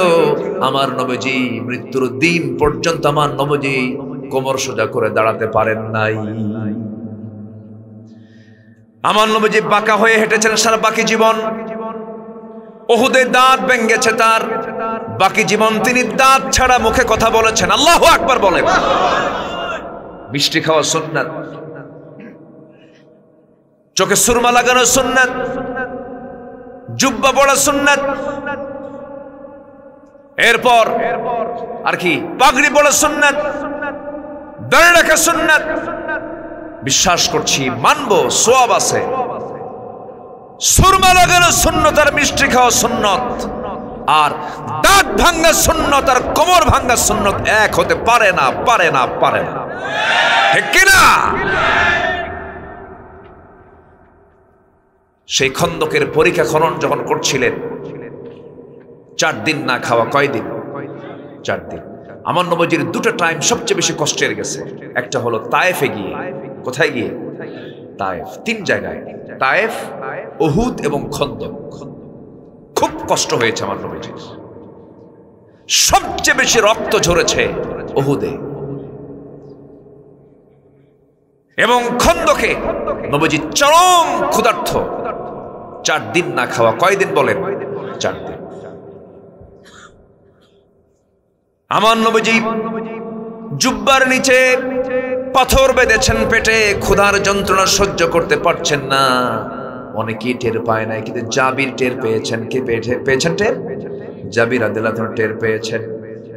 আমার নবীজি মৃত্যুর দিন পর্যন্ত আমার নবীজি কোমর সোজা করে দাঁড়াতে পারেন নাই। আমার নবীজি বাঁকা হয়ে হেঁটেছেন সারা বাকি জীবন। উহুদে দাঁত ভেঙেছে তার, বাকি জীবন তিনি দাঁত ছাড়া মুখে কথা বলেছেন। আল্লাহু আকবার বলেন। মিষ্টি খাওয়া সুন্নাত, চোখে সুরমা লাগানো সুন্নাত, জুব্বা পরা সুন্নাত, এরপর আর কি পাগড়ি পরা সুন্নাত, দাড়ি রাখা সুন্নাত। বিশ্বাস করছি, মানবো, সওয়াব আছে। সুরমা লাগানো সুন্নত আর মিষ্টি খাওয়া সুন্নত। আর দাঁত ভাঙ্গা সুন্নত আর কোমর ভাঙ্গা সুন্নত এক হতে পারে না, পারে না, পারে না, ঠিক কিনা? সেই খন্দকের পরীক্ষা খনন যখন করছিলেন, 4 দিন না খাওয়া। কয়দিন? 4 দিন। আমার নবীজির দুটো টাইম সবচেয়ে বেশি কষ্টের গেছে। একটা হলো তায়েফে গিয়ে। কোথায় গিয়ে? তায়েফ। 3 জায়গায়, তায়েফ, উহুদ এবং খন্দক। খুব কষ্ট হয়েছে আমার নবীজির। সবচেয়ে বেশি রক্ত ঝরেছে উহুদে এবং খন্দকে। নবীজি চরম ক্ষুধার্ত, 4 দিন না খাওয়া। কয়দিন বলেন? 4 দিন। আমার নবীজি জুব্বার নিচে পাথর বেঁধেছেন পেটে, ক্ষুধার যন্ত্রণা সহ্য করতে পারছেন না। অনেকেই টের পায় না, কিন্তু জাবির টের পেয়েছেন। কে পেয়েছেন টের? জাবির রাদিয়াল্লাহু আনহু টের পেয়েছেন।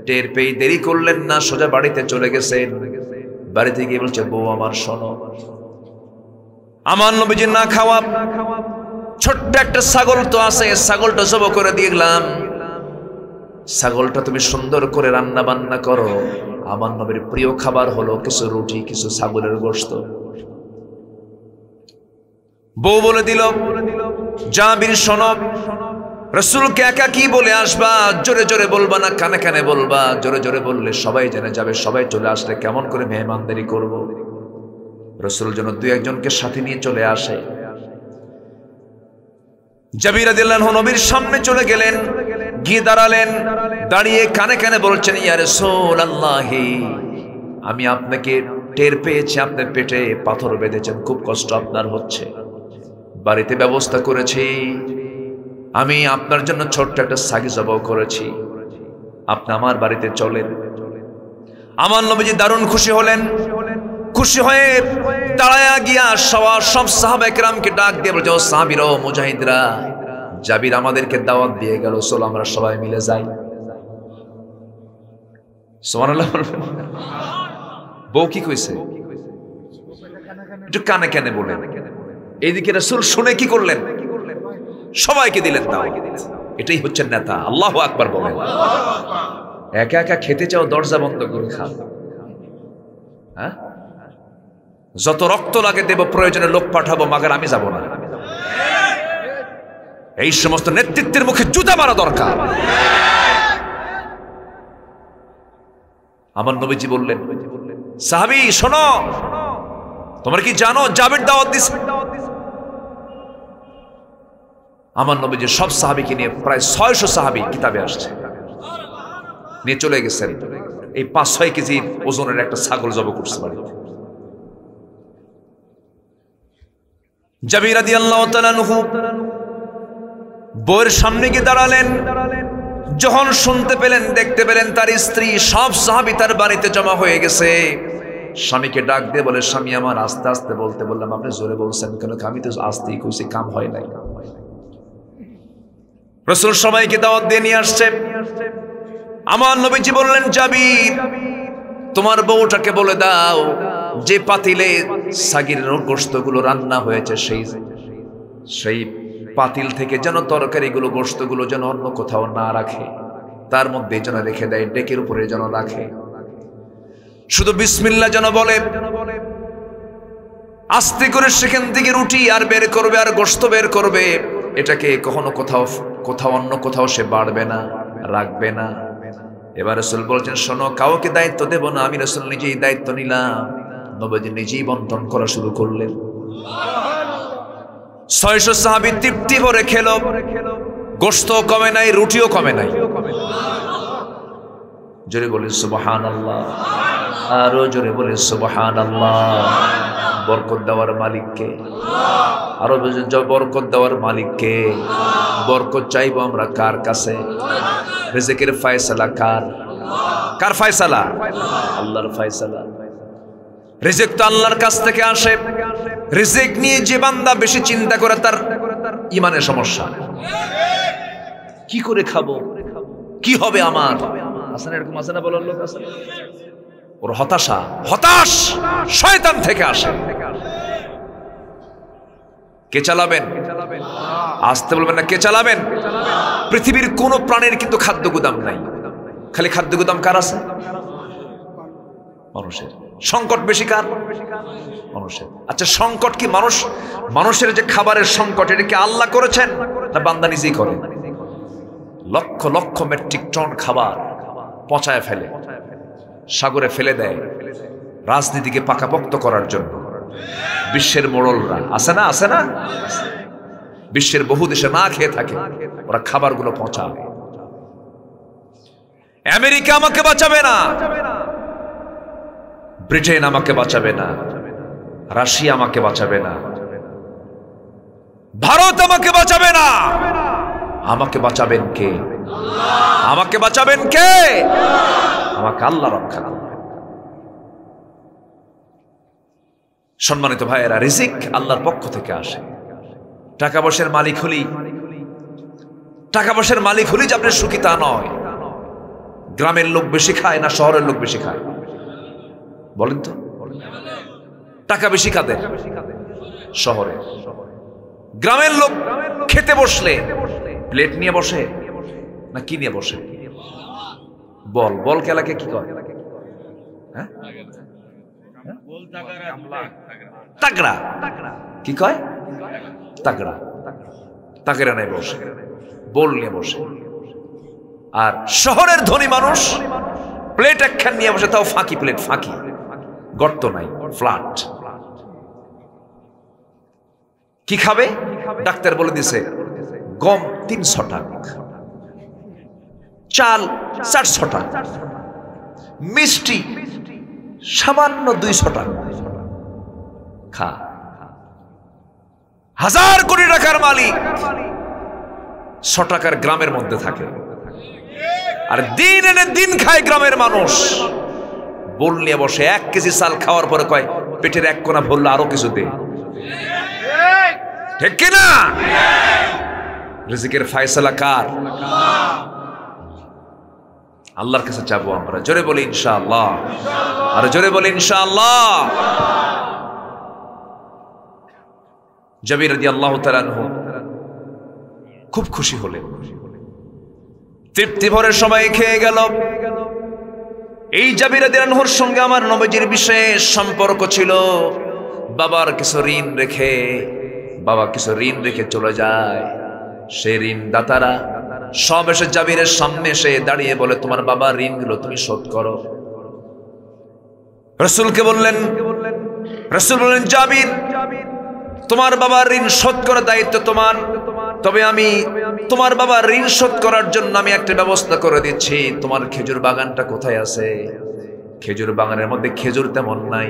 টের পেয়ে দেরি করলেন না, সোজা বাড়িতে চলে গেছেন। বাড়িতে গিয়ে বলছে, বউ আমার শোনো, আমার নবীজি না খাওয়া ছোট্ট একটা ছাগল তো আছে, ছাগলটা জবাই করে দিয়ে গেলাম। ছাগলটা তুমি সুন্দর করে রান্না বান্না করো। আমার নবীর প্রিয় খাবার হলো কিছু রুটি, কিছু ছাগলের গোশত। বউ বলে দিল, জাবির শোনো, রাসূলকে একা কি বলে আসবা? জোরে জোরে বলবা না, কানে কানে বলবা। জোরে জোরে বললে সবাই জেনে যাবে। সবাই চলে আসলে কেমন করে মেহমানদারি করব? রাসূল যেন 2-1 জনকে সাথে নিয়ে চলে আসে। জাবির রাদিয়াল্লাহু আনহু নবীর সামনে চলে গেলেন, গিয়ে দাঁড়ালেন। দাঁড়িয়ে কানে কানে বলছেন, ইয়া রাসূলুল্লাহ, আমি আপনাকে টের পেয়েছি, আপনার পেটে পাথর বেঁধেছেন, খুব কষ্ট আপনার হচ্ছে। বাড়িতে ব্যবস্থা করেছি, আমি আপনার জন্য ছোট্ট একটা ছাগল জবাই করেছি, আপনি আমার বাড়িতে চলেন। আমার নবীজি দারুণ খুশি হলেন। খুশি হয়ে দাঁড়ায়া গিয়া সব সাহাবা একরামকে ডাক দিয়ে বলছে, ও সাহাবীরা, ও মুজাহিদরা, জাবির আমাদেরকে দাওয়াত দিয়ে গেল, চলো আমরা সবাই মিলে যাই। সুবহানাল্লাহ। বউ কি কইছে? একটু কানে কানে বলেন। এইদিকে রাসূল শুনে কি করলেন? সবাইকে দিলেন দাওয়াত। এটাই হচ্ছে নেতা। আল্লাহু আকবার বলেন। একা একা খেতে চাও, দরজা বন্ধ করে খাও। হ্যাঁ, যত রক্ত লাগে দেব, প্রয়োজনে লোক পাঠাবো, মাগার আমি যাব না। এই সমস্ত নেতৃত্বের মুখে জুতা মারা দরকার। আমার নবীজি বললেন, সাহাবী শোনো, তোমরা কি জানো জাবির দাওয়াত দিছে? আমার নবীজি সব সাহাবীকে নিয়ে, প্রায় 600 সাহাবী কিতাবে আসছে, নিয়ে চলে গেছেন। এই 5-6 কেজি ওজনের একটা ছাগল জবাই করছে বাড়িতে। জাবির রাদিয়াল্লাহু তাআলা আনহু বউয়ের সামনে গিয়ে দাঁড়ালেন। যখন শুনতে পেলেন, দেখতে পেলেন তার স্ত্রী, সব সাহাবী তার বাড়িতে জমা হয়ে গেছে। স্বামীকে ডাক দিয়ে বলে, স্বামী আমার, আস্তে আস্তে বলতে বললাম, আপনি জোরে বলছেন কেন? আমি তো আস্তেই কইছি, কাম হয় নাই। রাসূল সবাইকে দাওয়াত দিয়ে নিয়ে আসছে। আমার নবীজি বললেন, জাবির, তোমার বউটাকে বলে দাও যে পাতিলে ছাগলের গোশতগুলো রান্না হয়েছে, সেই পাতিল থেকে যেন তরকারিগুলো, গোশতগুলো যেন অন্য কোথাও না রাখে, তার মধ্যে যেন রেখে দেয়, ডেকের উপরে যেন রাখে। শুধু বিসমিল্লাহ যেন বলে। আস্তে করে সেখান থেকে রুটি আর বের করবে, আর গোশত বের করবে। এটাকে কখনো কোথাও অন্য কোথাও সে বাড়বে না, রাখবে না। এবার রাসূল বলছেন, শোনো, কাউকে দায়িত্ব দেব না, আমি রাসূল নিজেই দায়িত্ব নিলাম। নবীজি নিজেই বন্টন করা শুরু করলেন। 600 সাহাবী তৃপ্তি ভরে খেল। গোশত কমে নাই, রুটিও কমে নাই। জোরে বলি সুবহানাল্লাহ, আরো জোরে বলি সুবহানাল্লাহ। বরকত দেওয়ার মালিক কে? আরো বরকত দেওয়ার মালিক কে? বরকত চাইবো আমরা কার কাছে? রিজিকের ফয়সালা কার? কার ফয়সালা? আল্লাহর ফয়সালা। রিজিক তো আল্লাহর কাছ থেকে আসে। রিজিক নিয়ে যে বান্দা বেশি চিন্তা করে, তার ঈমানের সমস্যা। কি করে খাবো, কি হবে আমার? আসেন, এরকম আছে না বলার লোক? আছে। ওর হতাশ শয়তান থেকে আসে। কে চালাবেন? আসতে বলবেন না, কে চালাবেন? পৃথিবীর কোন প্রাণীর কিন্তু খাদ্য গুদাম নাই, খালি খাদ্য গুদাম কার আছে? মানুষের। সংকট বেশি কার? মানুষের। আচ্ছা, সংকট কি মানুষের যে খাবারের সংকট, এটা কি আল্লাহ করেছেন না বান্দা নিজেই করে? লক্ষ লক্ষ মেট্রিক টন খাবার পচায় ফেলে, সাগরে ফেলে দেয় রাজনীতিকে পাকাপোক্ত করার জন্য। বিশ্বের মোড়লরা আছে না, আছে না? বিশ্বের বহু দেশে না খেয়ে থাকে, ওরা খাবারগুলো পচাবে। আমেরিকা আমাকে বাঁচাবে না, ব্রিটেন আমাকে বাঁচাবে না, রাশিয়া আমাকে বাঁচাবে না, ভারত আমাকে বাঁচাবে না। আমাকে বাঁচাবেন কে? আমাকে বাঁচাবেন কে? আমাকে আল্লাহ রক্ষা করবেন। সম্মানিত ভাইয়েরা, রিজিক আল্লাহর পক্ষ থেকে আসে। টাকা পয়সার মালিক হলি যে আপনি সুখী তা নয়। গ্রামের লোক বেশি খায় না শহরের লোক বেশি খায়? বলেন তো। টাকা বেশি কাদের? শহরে। গ্রামের লোক খেতে বসলে প্লেট নিয়ে বসে না কি নিয়ে বসে? বল খেলাকে কি কয়? তাগড়া। কি কয়? তাগড়া। তাগড়া নাই বসে, বল নিয়ে বসে। আর শহরের ধনী মানুষ প্লেট একখান নিয়ে বসে, তাও ফাঁকি প্লেট, ফাঁকি, গর্ত নাই, ফ্ল্যাট। কি খাবে? ডাক্তার বলে দিছে গম 300 টাকা, চাল 400 টাকা, মিষ্টি সামান্য 200 টাকা। খা। 1000 কোটি টাকার মালিক 100 টাকার গ্রামের মধ্যে থাকে, আর দিন এনে দিন খায় গ্রামের মানুষ। বল নিয়ে বসে 1 কেজি চাল খাওয়ার পরে কয় পেটের 1 কোনা ভরলে আরো কিছু দে। ঠিক কিনা? রিজিকের ফয়সালা কার? আল্লাহর কাছে চাবো আমরা। জোরে বলি ইনশাআল্লাহ, আর জোরে বলি ইনশাআল্লাহ। জাবির রাদিয়াল্লাহু তাআলা আনহু খুব খুশি হলেন, তৃপ্তি ভরে সময় খেয়ে গেল। এই জাবির রাদিয়াল্লাহু আনহুর সঙ্গে আমার নবীজির বিশেষ সম্পর্ক ছিল। বাবা কিছু ঋণ রেখে চলে যায়। সেই ঋণ দাতারা সব এসে জাবিরের সামনে এসে দাঁড়িয়ে বলে, তোমার বাবার ঋণগুলো তুমি শোধ করো। রাসূলকে বললেন, রাসূল বললেন, জাবির তোমার বাবার ঋণ শোধ করার দায়িত্ব তোমার, তবে আমি তোমার বাবার ঋণ শোধ করার জন্য আমি একটা ব্যবস্থা করে দিচ্ছি। তোমার খেজুর বাগানটা কোথায় আছে? খেজুর বাগানের মধ্যে খেজুর তেমন নাই।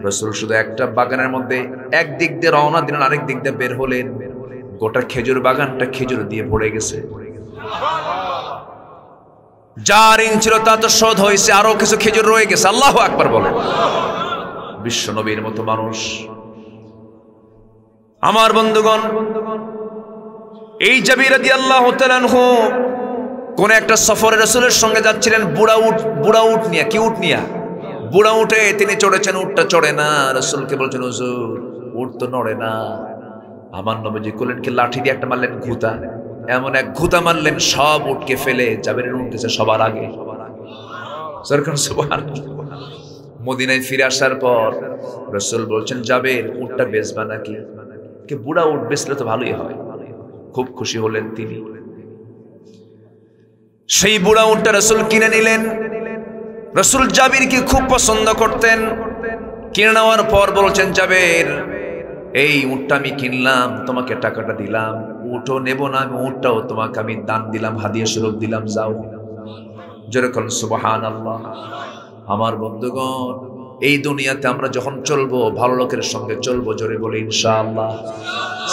রাসূল শুধু একটা বাগানের মধ্যে এক দিক দিয়ে রওনা দিলেন, আরেক দিক দিয়ে বের হলেন, গোটা খেজুর বাগানটা খেজুর দিয়ে ভরে গেছে। যা ঋণ ছিল তা তো শোধ হয়েছে, আরো কিছু খেজুর রয়ে গেছে। আল্লাহু আকবার বলেন। বিশ্ব নবীর মতো মানুষ। আমার বন্ধুগণ, এই জাবির রাদিয়াল্লাহু তাআলা আনহু কোন একটা সফরে রাসূলের সঙ্গে যাচ্ছিলেন। বুড়া উট নিয়ে। কি উট নিয়ে? বুড়া উঠে তিনি চড়েছেন, উটটা চড়ে না। রাসূলকে বলছেন, হুজুর উট তো নড়ে না। আমার নবীজি কোলেন কি লাঠি দিয়ে একটা মারলেন ঘুতা, এমন এক ঘুতা মারলেন সব উটকে ফেলে জাবিরের উট গেছে সবার আগে। মদিনায় ফিরে আসার পর রাসূল বলছেন, জাবির উটটা বেচবা নাকি? কে বুড়া উট বেচলে তো ভালোই হয়। খুব খুশি হলেন তিনি। সেই বুড়া উটটা রাসূল কিনে নিলেন। রাসূল জাবিরকে খুব পছন্দ করতেন। কিনে নেওয়ার পর বলছেন, জাবির এই উটটা আমি কিনলাম, তোমাকে টাকাটা দিলাম, উটও নেব না আমি, উটটাও তোমাকে আমি দান দিলাম, হাদিয়া স্বরূপ দিলাম, যাও। যেরকম সুবহানাল্লাহ। আমার বন্ধুগণ, এই দুনিয়াতে আমরা যখন চলবো ভালো লোকের সঙ্গে চলবো, জোরে বলি ইনশাআল্লাহ।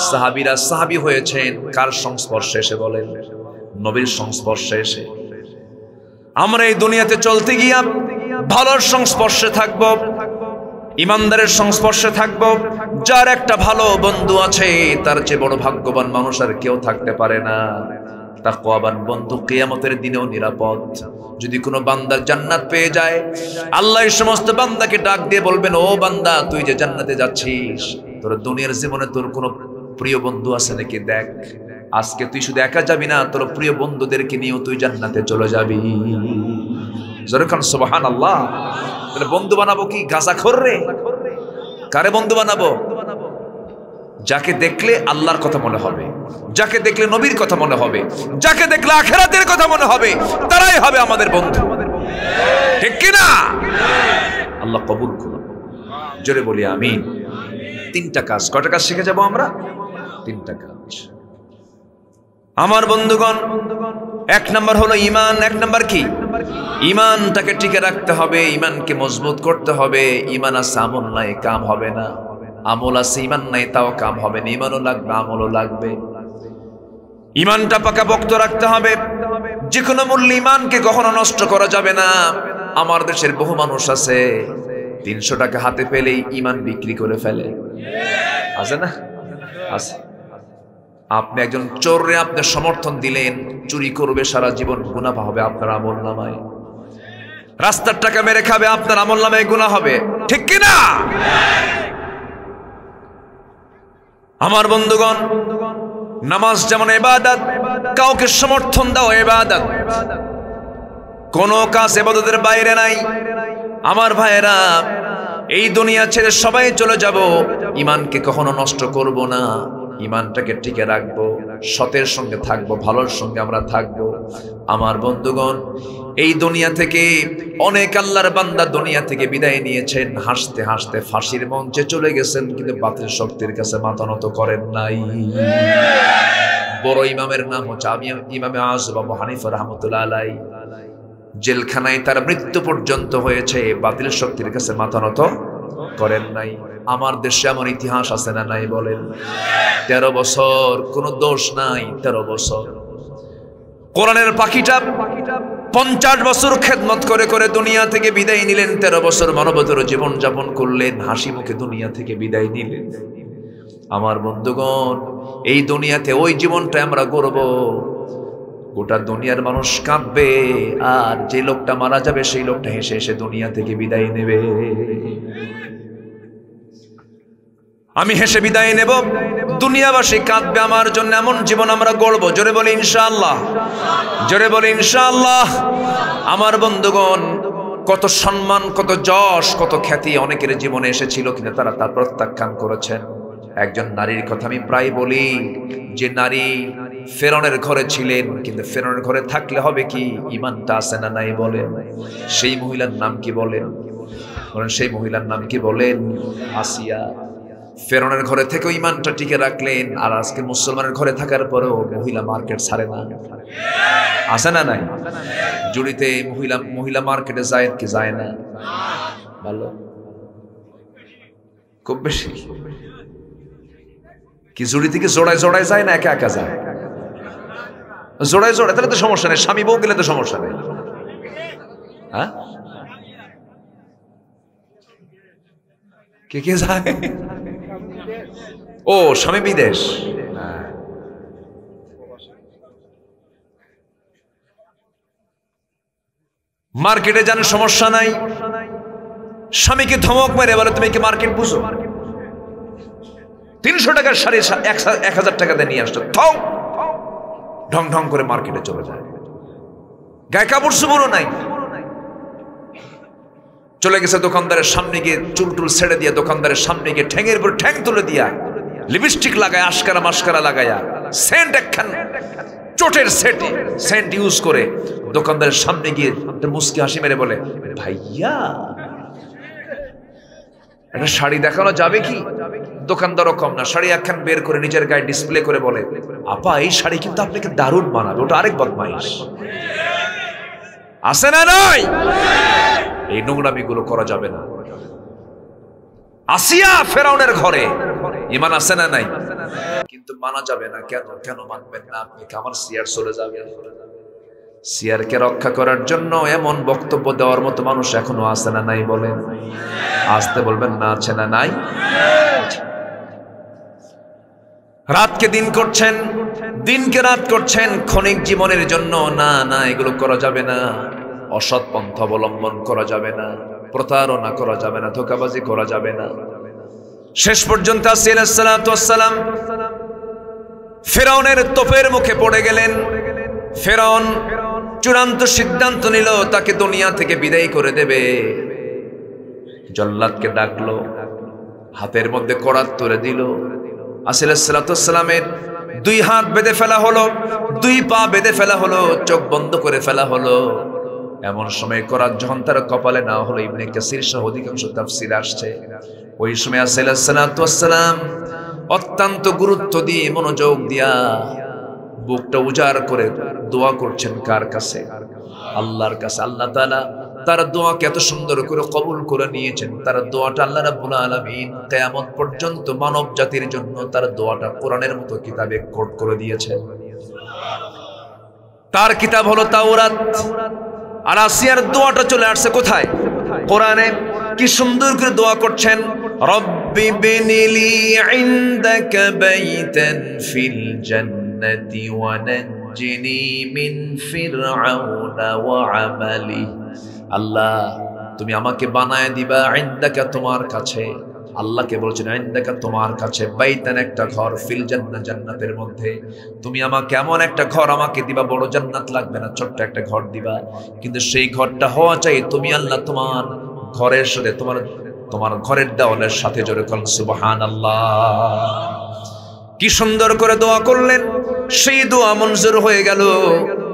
সাহাবীরা সাহাবী হয়েছেন কার সংস্পর্শে এসে? বলেন, নবীর সংস্পর্শে এসে। আমরা এই দুনিয়াতে চলতে গিয়া ভালোর সংস্পর্শে থাকবো, ইমানদারের সংস্পর্শে থাকবো। যার একটা ভালো বন্ধু আছে তার চেয়ে বড় ভাগ্যবান মানুষ আর কেউ থাকতে পারে না। তাকওয়াবান বন্ধু কিয়ামতের দিনেও নিরাপদ। যদি কোনো বান্দা জান্নাত পেয়ে যায়, আল্লাহ এই সমস্ত বান্দাকে ডাক দিয়ে বলবেন, ও বান্দা তুই যে জান্নাতে যাচ্ছিস, তোর দুনিয়ার জীবনে তোর কোনো প্রিয় বন্ধু আছে নাকি দেখ। আজকে তুই শুধু একা যাবি না, তোর প্রিয় বন্ধুদেরকে নিয়েও তুই জান্নাতে চলে যাবি। জোরে কান সুবহানাল্লাহ। তাহলে বন্ধু বানাবো কি গাঁজাখোর রে? কারে বন্ধু বানাবো? যাকে দেখলে আল্লাহর কথা মনে হবে, যাকে দেখলে নবীর কথা মনে হবে, যাকে দেখলে আখিরাতের কথা মনে হবে, তারাই হবে আমাদের বন্ধু। ঠিক কি না? আল্লাহ কবুল করুন। জোরে বলি আমিন। তিনটা কাজ, কয়টা কাজ শিখে যাব আমরা? তিনটা কাজ। আমার বন্ধুগণ, এক নাম্বার হলো ঈমান। এক নাম্বার কি? ঈমানটাকে টিকে রাখতে হবে, ঈমানকে মজবুত করতে হবে। ঈমান আছে আমল নাই, কাম হবে না। আমল আছে ঈমান নাই, তাও কাম হবে না। ঈমানও লাগবে, আমলও লাগবে। ঈমানটা পাকাপোক্ত রাখতে হবে, যে কোনো মূল্যে ঈমানকে কখনো নষ্ট করা যাবে না। আমার দেশের বহু মানুষ আছে 300 টাকা হাতে পেলেই ঈমান বিক্রি করে ফেলে, আছে না? আছে। আপনি একজন চোররে আপনি সমর্থন দিলেন, চুরি করবে, সারা জীবন গুনাহ হবে আপনার আমল নামায়। রাস্তার টাকা মেরে খাবে, আপনার আমল নামায় গুনাহ হবে। ঠিক কি না? আমার বন্ধুগণ, নামাজ যেমন ইবাদত, কাউকে সমর্থন দাও ইবাদত। কোন কাজ ইবাদতের বাইরে নাই। আমার ভাইয়েরা, এই দুনিয়া ছেড়ে সবাই চলে যাব, ঈমানকে কখনো নষ্ট করব না। ঈমানটাকে টিকে রাখবো, সতের সঙ্গে থাকবো, ভালোর সঙ্গে আমরা থাকবো। আমার বন্ধুগণ, এই দুনিয়া থেকে অনেক আল্লাহর বান্দা দুনিয়া থেকে বিদায় নিয়েছেন, হাসতে হাসতে ফাঁসির মঞ্চে চলে গেছেন, কিন্তু বাতিল শক্তির কাছে মাথা নত করেন নাই। বড় ইমামের নাম হচ্ছে ইমামে আযম আবু হানিফা রাহমাতুল্লাহ আলাইহি। জেলখানায় তার মৃত্যু পর্যন্ত হয়েছে, বাতিল শক্তির কাছে মাথা নত করেন নাই। আমার দেশে এমন ইতিহাস আছে না নাই বলেন? 13 বছর, কোনো দোষ নাই, 13 বছর। কোরআনের পাখিটা 50 বছর খেদমত করে করে দুনিয়া থেকে বিদায় নিলেন। 13 বছর মানবতার জীবন যাপন করলেন, হাসি মুখে দুনিয়া থেকে বিদায় নিলেন। আমার বন্ধুগণ, এই দুনিয়াতে ওই জীবনটা আমরা গড়ব, গোটা দুনিয়ার মানুষ কাঁদবে, আর যে লোকটা মারা যাবে সেই লোকটা হেসে হেসে দুনিয়া থেকে বিদায় নেবে। আমি হেসে বিদায় নেব, দুনিয়াবাসী কাঁদবে আমার জন্য। এমন জীবন আমরা গড়ব। জোরে বলি ইনশাআল্লাহ, জোরে বলি ইনশাআল্লাহ। আমার বন্ধুগণ, কত সম্মান, কত যশ, কত খ্যাতি অনেকের জীবনে এসেছিল, কিন্তু তারা তা প্রত্যাখ্যান করেছেন। একজন নারীর কথা আমি প্রায় বলি, যে নারী ফেরাউনের ঘরে ছিলেন, কিন্তু ফেরাউনের ঘরে থাকলে হবে কি? ঈমানটা আছে না নাই বলেন? সেই মহিলার নাম কি বলেন? বলেন, সেই মহিলার নাম কি বলেন? আসিয়া। ফেরাউনের ঘরে থেকে ঈমানটা টিকে রাখলেন, আর আজকে মুসলমানের ঘরে থাকার পরেও মহিলা মার্কেট ছাড়ে না, আছে না নাই? জুড়িতে মহিলা মার্কেটে যায় কি যায় না? ভালো, খুব বেশি কি জুড়ি থেকে জোড়ায় জোড়ায় যায় না একা একা যায়? জোড়ায় জোড়ায়, তাহলে তো সমস্যা নেই। স্বামী বউ গেলে তো সমস্যা নেই। হ্যাঁ, কে কে যায়? ও, স্বামী বিদেশ। মার্কেটে যান, সমস্যা নাই। স্বামীকে ধমক মেরে বলে, তুমি কি মার্কেট বুঝো? 300 টাকার শাড়ি 1000 টাকা দিয়ে নিয়ে আসতো, থাও, ঢং ঢং করে মার্কেটে চলে যায়। গায়ে কাপড় চোপড়ও নাই। চলে গেছে দোকানদারের সামনে গিয়ে, চুল টুল ছেড়ে দিয়ে দোকানদারের সামনে গিয়ে ঠ্যাঙের উপর ঠ্যাং তুলে দিয়া, লিপস্টিক লাগায়, আশকারা মাস্কারা লাগায়া, সেন্ট একখান চোটের সেন্ট ইউজ করে দোকানদারের সামনে গিয়ে মুস্কি হাসি মেরে বলে, ভাইয়া একটা শাড়ি দেখানো যাবে কি? দোকানদারও কম না, শাড়ি একখান বের করে নিজের গায়ে ডিসপ্লে করে বলে, আপা এই শাড়ি কিন্তু আপনাকে দারুণ মানাবে। ওটা আরেক বদমাইশ, আছে না নাই? এই নোংরামি গুলো করা যাবে না। আসিয়া ফেরাউনের ঘরে, ঈমান আছে না নাই? কিন্তু মানা যাবে না। কেন? কেন মানবেন না আপনি? আমার সিয়ার চলে যাবে। সিয়ারকে রক্ষা করার জন্য এমন বক্তব্য দেওয়ার মতো মানুষ এখনো আছে না নাই বলেন? আসতে বলবেন না, আছে না নাই? রাতকে দিন করছেন, দিনকে রাত করছেন ক্ষণিক জীবনের জন্য। না না, এগুলো করা যাবে না। অসৎ পন্থা অবলম্বন করা যাবে না, প্রতারণা করা যাবে না, ধোঁকাবাজি করা যাবে না। শেষ পর্যন্ত আসিয়া আলাইহিস সালাতু ওয়াস সালাম ফেরাউনের তোপের মুখে পড়ে গেলেন। ফেরাউন চূড়ান্ত সিদ্ধান্ত নিল তাকে দুনিয়া থেকে বিদায় করে দেবে। জল্লাদকে ডাকলো, হাতের মধ্যে করাত তুলে দিল। আসিল সালামের 2 হাত বেঁধে ফেলা হলো, 2 পা বেঁধে ফেলা হলো, চোখ বন্ধ করে ফেলা হলো। এমন সময় করাত যখন তার কপালে না হলো, ইবনে কাসির সহ অধিকাংশ তাফসীর আসছে ওই সময় আসিল সালাম অত্যন্ত গুরুত্ব দিয়ে মনোযোগ দিয়া বুকটা উজাড় করে দোয়া করছেন কার কাছে? আল্লাহর কাছে। আল্লাহ তাআলা তার দোয়াকে এত সুন্দর করে কবুল করে নিয়েছেন। তার দোয়াটা আল্লাহ রাব্বুল আলামিন কিয়ামত পর্যন্ত মানব জাতির জন্য তার দোয়াটা কোরআনের মতো কিতাবে কোট করে দিয়েছেন। তার কিতাব হলো তাওরাত। আর আসিয়ার দোয়াটা চলে আসছে কোথায়? কোরআনে। কি সুন্দর করে দোয়া করছেন, রব্বি বিনিলি ইনদাকা বাইতান ফিল জান্নাতি ওয়া নাজ্জিনি মিন ফিরআউনা ওয়া আমালি। আল্লাহ তুমি আমাকে বানায় দিবা ইনদাকা তোমার কাছে। আল্লাহকে বলছেন ইনদাকা তোমার কাছে, বাইতান একটা ঘর, ফিল জান্নাত জান্নাতের মধ্যে। তুমি আমাকে এমন একটা ঘর আমাকে দিবা, বড় জান্নাত লাগবে না, ছোট্ট একটা ঘর দিবা। কিন্তু সেই ঘরটা হওয়া চাই তুমি আল্লাহ তোমার ঘরের সাথে, তোমার ঘরের দেওয়ালের সাথে। জোরে বলেন সুবহানাল্লাহ। কি সুন্দর করে দোয়া করলেন, সেই দোয়া মঞ্জুর হয়ে গেল।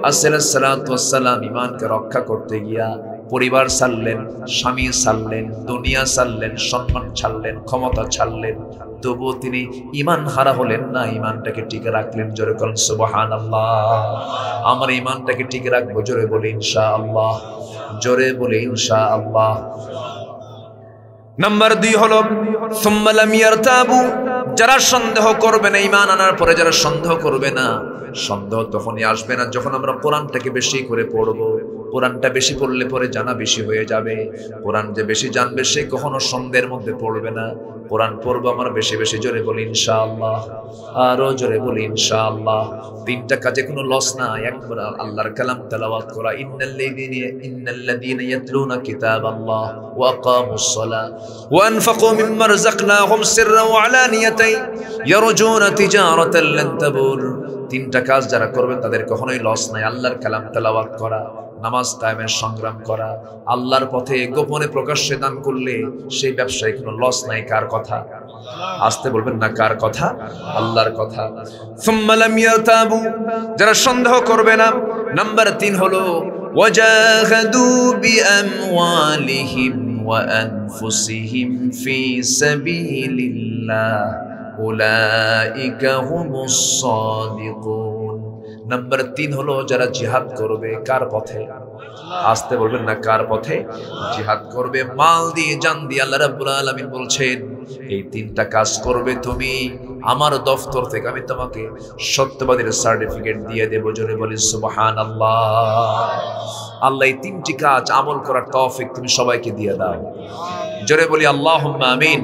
আসসালাতু ওয়াসসালাম ঈমানকে রক্ষা করতে গিয়া পরিবার ছাড়লেন, স্বামী ছাড়লেন, দুনিয়া ছাড়লেন, সম্মান ছাড়লেন, ক্ষমতা ছাড়লেন, তবুও তিনি ঈমান হারা হলেন না, ঈমানটাকে টিকে রাখলেন। জোরে বলেন সুবহানাল্লাহ। আমার ঈমানটাকে টিকে রাখবো, জোরে বলি ইনশাআল্লাহ, জোরে বলি ইনশাআল্লাহ। নাম্বার 2 হলো সুম্মা লাম ইয়ারতাবু, যারা সন্দেহ করবে না, ঈমান আনার পরে যারা সন্দেহ করবে না। সন্দেহ তখনই আসবে না যখন আমরা কোরআনটাকে বেশি করে পড়ব। কোরআনটা বেশি পড়লে পরে জানা বেশি হয়ে যাবে। কোরআন যে বেশি জানবে সে কখনো সন্দেহের মধ্যে পড়বে না। কোরআন পড়বো আমরা বেশি বেশি, জোরে বলি ইনশাআল্লাহ, আরো জোরে বলি ইনশাআল্লাহ। 3টা কাজে কোনো লস না। একবার আল্লাহর কালাম তেলাওয়াত করা, ইন্নাল্লাযীনা ইয়াতলুনা কিতাবাল্লাহ ওয়া আকামুস সালাহ ওয়া আনফাকু মিম্মা রাযাকনাহুম সিররান ওয়া আলানিয়াতান ইয়ারজুনা তিজারাতান লান তাবুর। 3টা কাজ যারা করবে তাদের কখনোই লস নাই। আল্লাহর কালাম তেলাওয়াত করা, নামাজ কায়েমের সংগ্রাম করা, আল্লাহর পথে গোপনে প্রকাশ্যে দান করলে সেই ব্যবসায় কোনো লস নাই। কার কথা? আসতে বলবেন না, কার কথা? আল্লাহর কথা। সুম্মা লাম ইয়াতাবু, যারা সন্দেহ করবে না। নাম্বার 3 হলো ওয়াজাহাদু বিআমওয়ালিহিম ওয়া আনফুসিহিম ফি সাবিলিল্লাহ উলাইকা হুমুস সাদিকুন। নাম্বার 3 হলো যারা জিহাদ করবে। কার পথে? আসতে বলবেন না, কার পথে? জিহাদ করবে মাল দিয়ে, জান দিয়ে। আল্লাহ রাব্বুল আলামিন বলছেন এই 3টা কাজ করবে তুমি, আমার দফতর থেকে আমি তোমাকে সত্যবাদীর সার্টিফিকেট দিয়ে দেব। জোরে বলি সুবহানাল্লাহ। আল্লাহ এই 3টি কাজ আমল করার তৌফিক তুমি সবাইকে দিয়ে দাও। জোরে বলি আল্লাহুম্মা আমিন।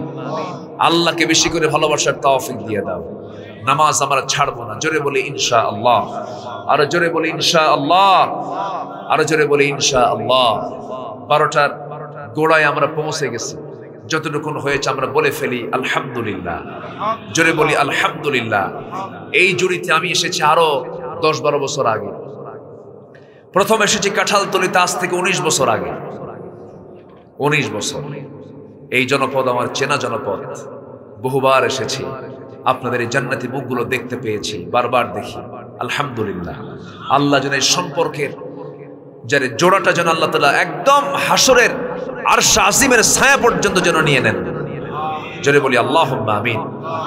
আল্লাহকে বেশি করে ভালোবাসার তৌফিক দিয়ে দাও। নামাজ আমরা ছাড়বো না, জোরে বলি ইনশাআল্লাহ, আরো জোরে বলি ইনশাআল্লাহ, আরো জোরে বলি ইনশাআল্লাহ। 12টার গোড়ায় আমরা পৌঁছে গেছি। যতটুকু হয়েছে আমরা বলে ফেলি আলহামদুলিল্লাহ, জোরে বলি আলহামদুলিল্লাহ। এই জুড়িতে আমি এসেছি আরো 10-12 বছর আগে। প্রথম এসেছি কাঁঠালতলিতে আজ থেকে 19 বছর আগে। 19 বছর। এই জনপদ আমার চেনা জনপদ। বহুবার এসেছি, আপনাদের এই জান্নাতি মুখগুলো দেখতে পেয়েছি, বারবার দেখি। আলহামদুলিল্লাহ। আল্লাহ যেন এই সম্পর্কের যার জোড়াটা যেন আল্লাহ তাআলা একদম হাসরের আরশ আজিমের ছায়া পর্যন্ত যেন নিয়ে নেন। জোরে বলি আল্লাহুম্মা আমিন।